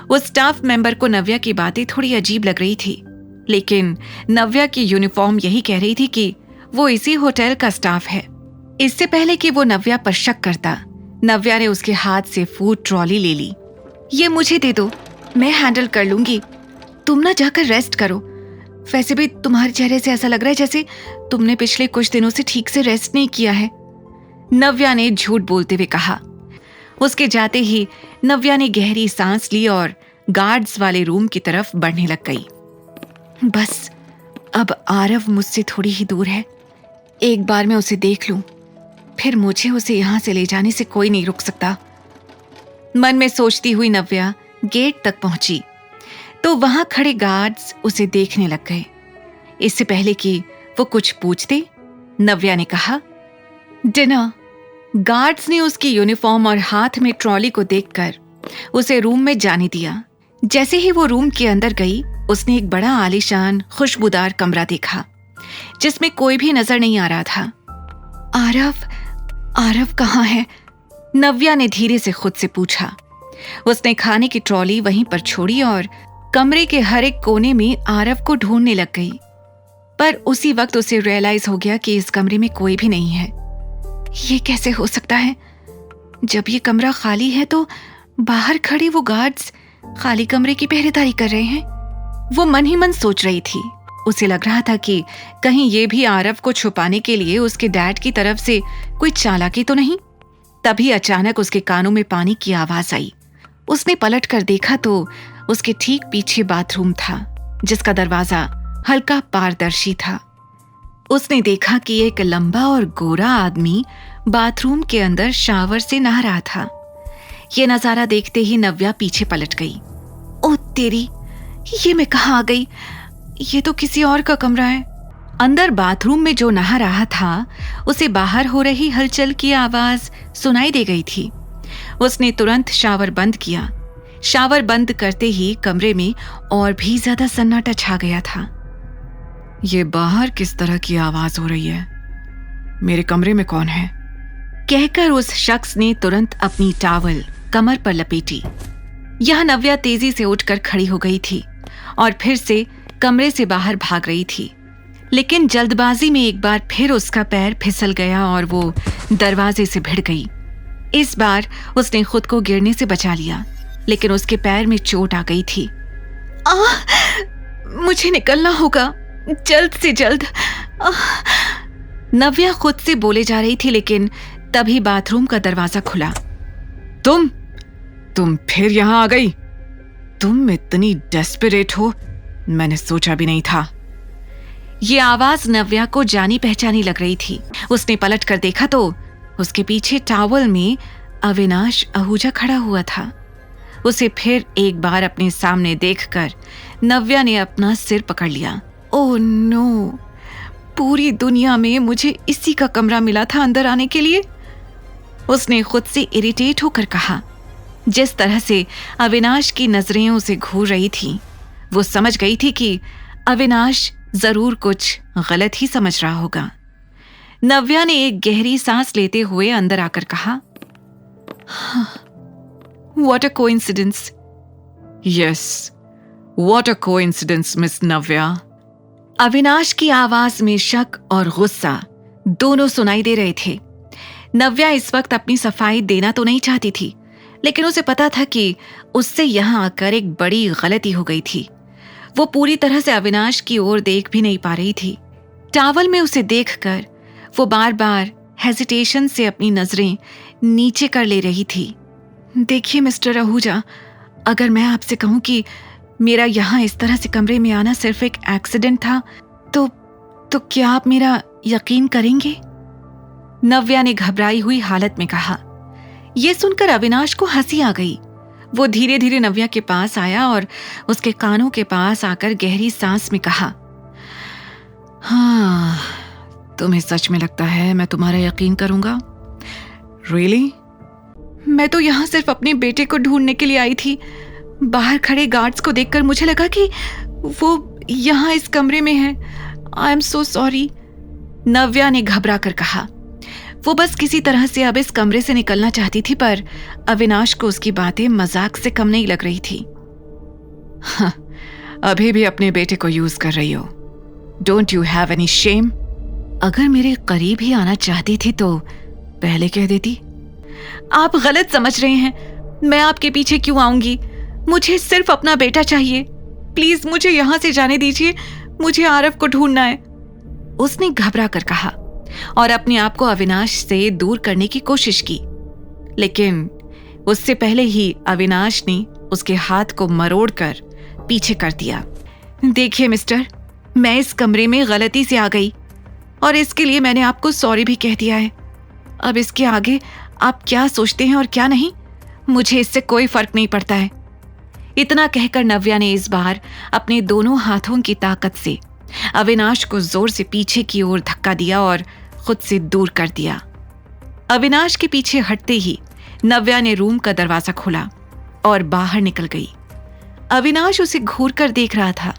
उस स्टाफ मेंबर को नव्या की बातें थोड़ी अजीब लग रही थी, लेकिन नव्या की यूनिफॉर्म यही कह रही थी कि वो इसी होटल का स्टाफ है। इससे पहले कि वो नव्या पर शक करता, नव्या ने उसके हाथ से फूड ट्रॉली ले ली। ये मुझे दे दो, मैं हैंडल कर लूंगी, तुम ना जाकर रेस्ट करो। वैसे भी तुम्हारे चेहरे से ऐसा लग रहा है जैसे तुमने पिछले कुछ दिनों से ठीक से रेस्ट नहीं किया है, नव्या ने झूठ बोलते हुए कहा। उसके जाते ही नव्या ने गहरी सांस ली और गार्ड्स वाले रूम की तरफ बढ़ने लग गई। बस अब आरव मुझसे थोड़ी ही दूर है, एक बार मैं उसे देख लूं, फिर मुझे उसे यहां से ले जाने से कोई नहीं रुक सकता। मन में सोचती हुई नव्या गेट तक पहुंची तो वहां खड़े गार्ड्स उसे देखने लग गए। इससे पहले कि वो कुछ पूछते, नव्या ने कहा, डिनर। गार्ड्स ने उसकी यूनिफॉर्म और हाथ में ट्रॉली को देखकर उसे रूम में जाने दिया। जैसे ही वो रूम के अंदर गई, उसने एक बड़ा आलीशान खुशबूदार कमरा देखा जिसमें कोई भी नजर नहीं आ रहा था। आरव कहाँ है? नव्या ने धीरे से खुद से पूछा। उसने खाने की ट्रॉली वहीं पर छोड़ी और कमरे के हर एक कोने में आरव को ढूंढने लग गई। पर उसी वक्त उसे रियलाइज हो गया कि इस कमरे में कोई भी नहीं है। ये कैसे हो सकता है? जब ये कमरा खाली है तो बाहर खड़े वो गार्ड्स खाली कमरे की पहरेदारी कर रहे हैं। वो मन ही मन सोच रही थी। उसे लग रहा था कि कहीं ये भी आरव को छुपाने के लिए उसके डैड की तरफ से कोई चालाकी तो नहीं। तभी अचानक उसके कानों में पानी की आवाज आई। उसने पलट कर देखा तो उसके ठीक पीछे बाथरूम था जिसका दरवाजा हल्का पारदर्शी था। उसने देखा कि एक लंबा और गोरा आदमी बाथरूम के अंदर शावर से नहा रहा था। ये नजारा देखते ही नव्या पीछे पलट गई। ओ तेरी, ये मैं कहाँ आ गई? ये तो किसी और का कमरा है। अंदर बाथरूम में जो नहा रहा था उसे बाहर हो रही हलचल की आवाज सुनाई दे गई थी। उसने तुरंत शावर बंद किया। शावर बंद करते ही कमरे में और भी ज्यादा सन्नाटा छा गया था। ये बाहर किस तरह की आवाज हो रही है? मेरे कमरे में कौन है? कहकर उस शख्स ने तुरंत अपनी टॉवल कमर पर लपेटी। यह नव्या तेजी से उठकर खड़ी हो गई थी और फिर से कमरे से बाहर भाग रही थी, लेकिन जल्दबाजी में एक बार फिर उसका पैर फिसल गया और वो दरवाजे से भिड़ गई। इस बार उसने खुद को गिरने से बचा लिया, लेकिन उसके पैर में चोट आ गई थी। मुझे निकलना होगा जल्द से जल्द। नव्या खुद से बोले जा रही थी, लेकिन तभी बाथरूम का दरवाजा खुला। तुम फिर यहां आ गई? तुम इतनी डेस्परेट हो, मैंने सोचा भी नहीं था। ये आवाज नव्या को जानी पहचानी लग रही थी। उसने पलट कर देखा तो उसके पीछे टॉवल में अविनाश आहूजा खड़ा हुआ था। उसे फिर एक बार अपने सामने देखकर नव्या ने अपना सिर पकड़ लिया। ओह नो, पूरी दुनिया में मुझे इसी का कमरा मिला था अंदर आने के लिए। उसने खुद से इरिटेट होकर कहा। जिस तरह से अविनाश की नजरें उसे घूर रही थी, वो समझ गई थी कि अविनाश जरूर कुछ गलत ही समझ रहा होगा। नव्या ने एक गहरी सांस लेते हुए अंदर आकर कहा, What a coincidence. Yes, what a coincidence, Miss Navya. Avinash की आवाज में शक और गुस्सा दोनों सुनाई दे रहे थे। नव्या इस वक्त अपनी सफाई देना तो नहीं चाहती थी, लेकिन उसे पता था कि उससे यहां आकर एक बड़ी गलती हो गई थी। वो पूरी तरह से अविनाश की ओर देख भी नहीं पा रही थी। टॉवल में उसे देखकर वो बार बार हेजिटेशन से अपनी नजरें नीचे कर ले रही थी। देखिए मिस्टर आहूजा, अगर मैं आपसे कहूं कि मेरा यहाँ इस तरह से कमरे में आना सिर्फ एक एक्सीडेंट था, तो क्या आप मेरा यकीन करेंगे? नव्या ने घबराई हुई हालत में कहा। यह सुनकर अविनाश को हंसी आ गई। वो धीरे धीरे नव्या के पास आया और उसके कानों के पास आकर गहरी सांस में कहा, हाँ, तुम्हें सच में लगता है मैं तुम्हारा यकीन करूंगा? Really? मैं तो यहाँ सिर्फ अपने बेटे को ढूंढने के लिए आई थी। बाहर खड़े गार्ड्स को देखकर मुझे लगा कि वो यहाँ इस कमरे में है। आई एम सो सॉरी, नव्या ने घबरा कर कहा। वो बस किसी तरह से अब इस कमरे से निकलना चाहती थी, पर अविनाश को उसकी बातें मजाक से कम नहीं लग रही थी। हाँ, अभी भी अपने बेटे को यूज कर रही हो। Don't you have any shame? अगर मेरे करीब ही आना चाहती थी तो पहले कह देती। आप गलत समझ रहे हैं। मैं आपके पीछे क्यों आऊंगी? मुझे सिर्फ अपना बेटा चाहिए। प्लीज मुझे यहां से जाने दीजिए, मुझे आरव को ढूंढना है, उसने घबरा कर कहा और अपने आप को अविनाश से दूर करने की कोशिश की। लेकिन उससे पहले ही अविनाश ने उसके हाथ को मरोड़कर पीछे कर दिया। देखिए मिस्टर, मैं इस कमरे में गलती से आ गई और इसके लिए मैंने आपको सॉरी भी कह दिया है। अब इसके आगे आप क्या सोचते हैं और क्या नहीं, मुझे इससे कोई फर्क नहीं पड़ता है। इतना कहकर नव्या ने इस बार अपने दोनों हाथों की ताकत से अविनाश को जोर से पीछे की ओर धक्का दिया और खुद से दूर कर दिया। अविनाश के पीछे हटते ही नव्या ने रूम का दरवाजा खोला और बाहर निकल गई। अविनाश उसे घूर कर देख रहा था।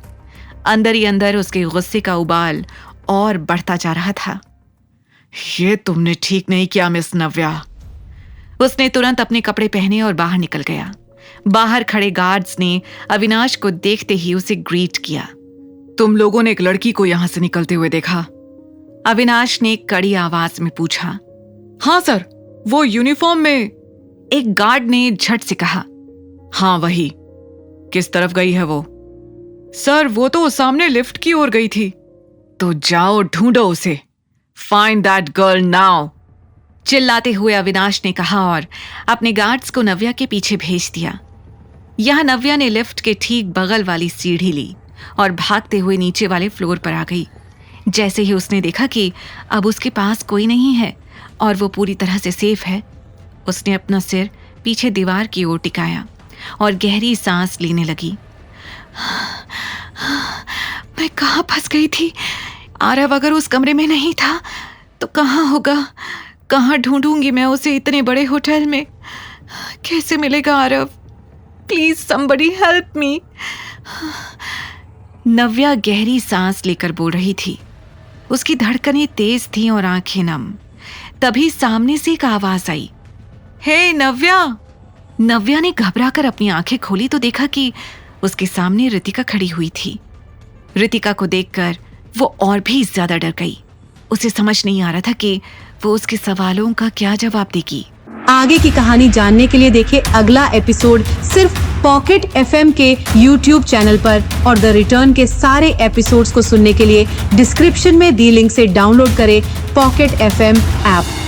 अंदर ही अंदर उसके गुस्से का उबाल और बढ़ता जा रहा था। ये तुमने ठीक नहीं किया मिस नव्या। उसने तुरंत अपने कपड़े पहने और बाहर निकल गया। बाहर खड़े गार्ड्स ने अविनाश को देखते ही उसे ग्रीट किया। तुम लोगों ने एक लड़की को यहां से निकलते हुए देखा? अविनाश ने कड़ी आवाज में पूछा। हाँ सर, वो यूनिफॉर्म में, एक गार्ड ने झट से कहा। हाँ वही। किस तरफ गई है वो? सर वो तो सामने लिफ्ट की ओर गई थी। तो जाओ ढूंढो उसे। फाइंड दैट गर्ल नाउ, चिल्लाते हुए अविनाश ने कहा और अपने गार्ड्स को नव्या के पीछे भेज दिया। यहां नव्या ने लिफ्ट के ठीक बगल वाली सीढ़ी ली और भागते हुए नीचे वाले फ्लोर पर आ गई। जैसे ही उसने देखा कि अब उसके पास कोई नहीं है और वो पूरी तरह से सेफ है, उसने अपना सिर पीछे दीवार की ओर टिकाया और गहरी सांस लेने लगी। मैं कहाँ फंस गई थी? आरव अगर उस कमरे में नहीं था तो कहाँ होगा? कहाँ ढूंढूंगी मैं उसे इतने बड़े होटल में? कैसे मिलेगा Aarav? Please somebody help me. Navya गहरी सांस लेकर बोल रही थी। उसकी धड़कनें तेज थीं और आंखें नम। तभी सामने से एक आवाज आई, हे नव्या। नव्या ने घबराकर अपनी आंखें खोली तो देखा कि उसके सामने रितिका खड़ी हुई थी। रितिका को देखकर वो और भी ज्यादा डर गई। उसे समझ नहीं आ रहा था कि वो उसके सवालों का क्या जवाब देगी। आगे की कहानी जानने के लिए देखिए अगला एपिसोड सिर्फ पॉकेट FM के YouTube चैनल पर, और द रिटर्न के सारे एपिसोड्स को सुनने के लिए डिस्क्रिप्शन में दी लिंक से डाउनलोड करें पॉकेट FM ऐप।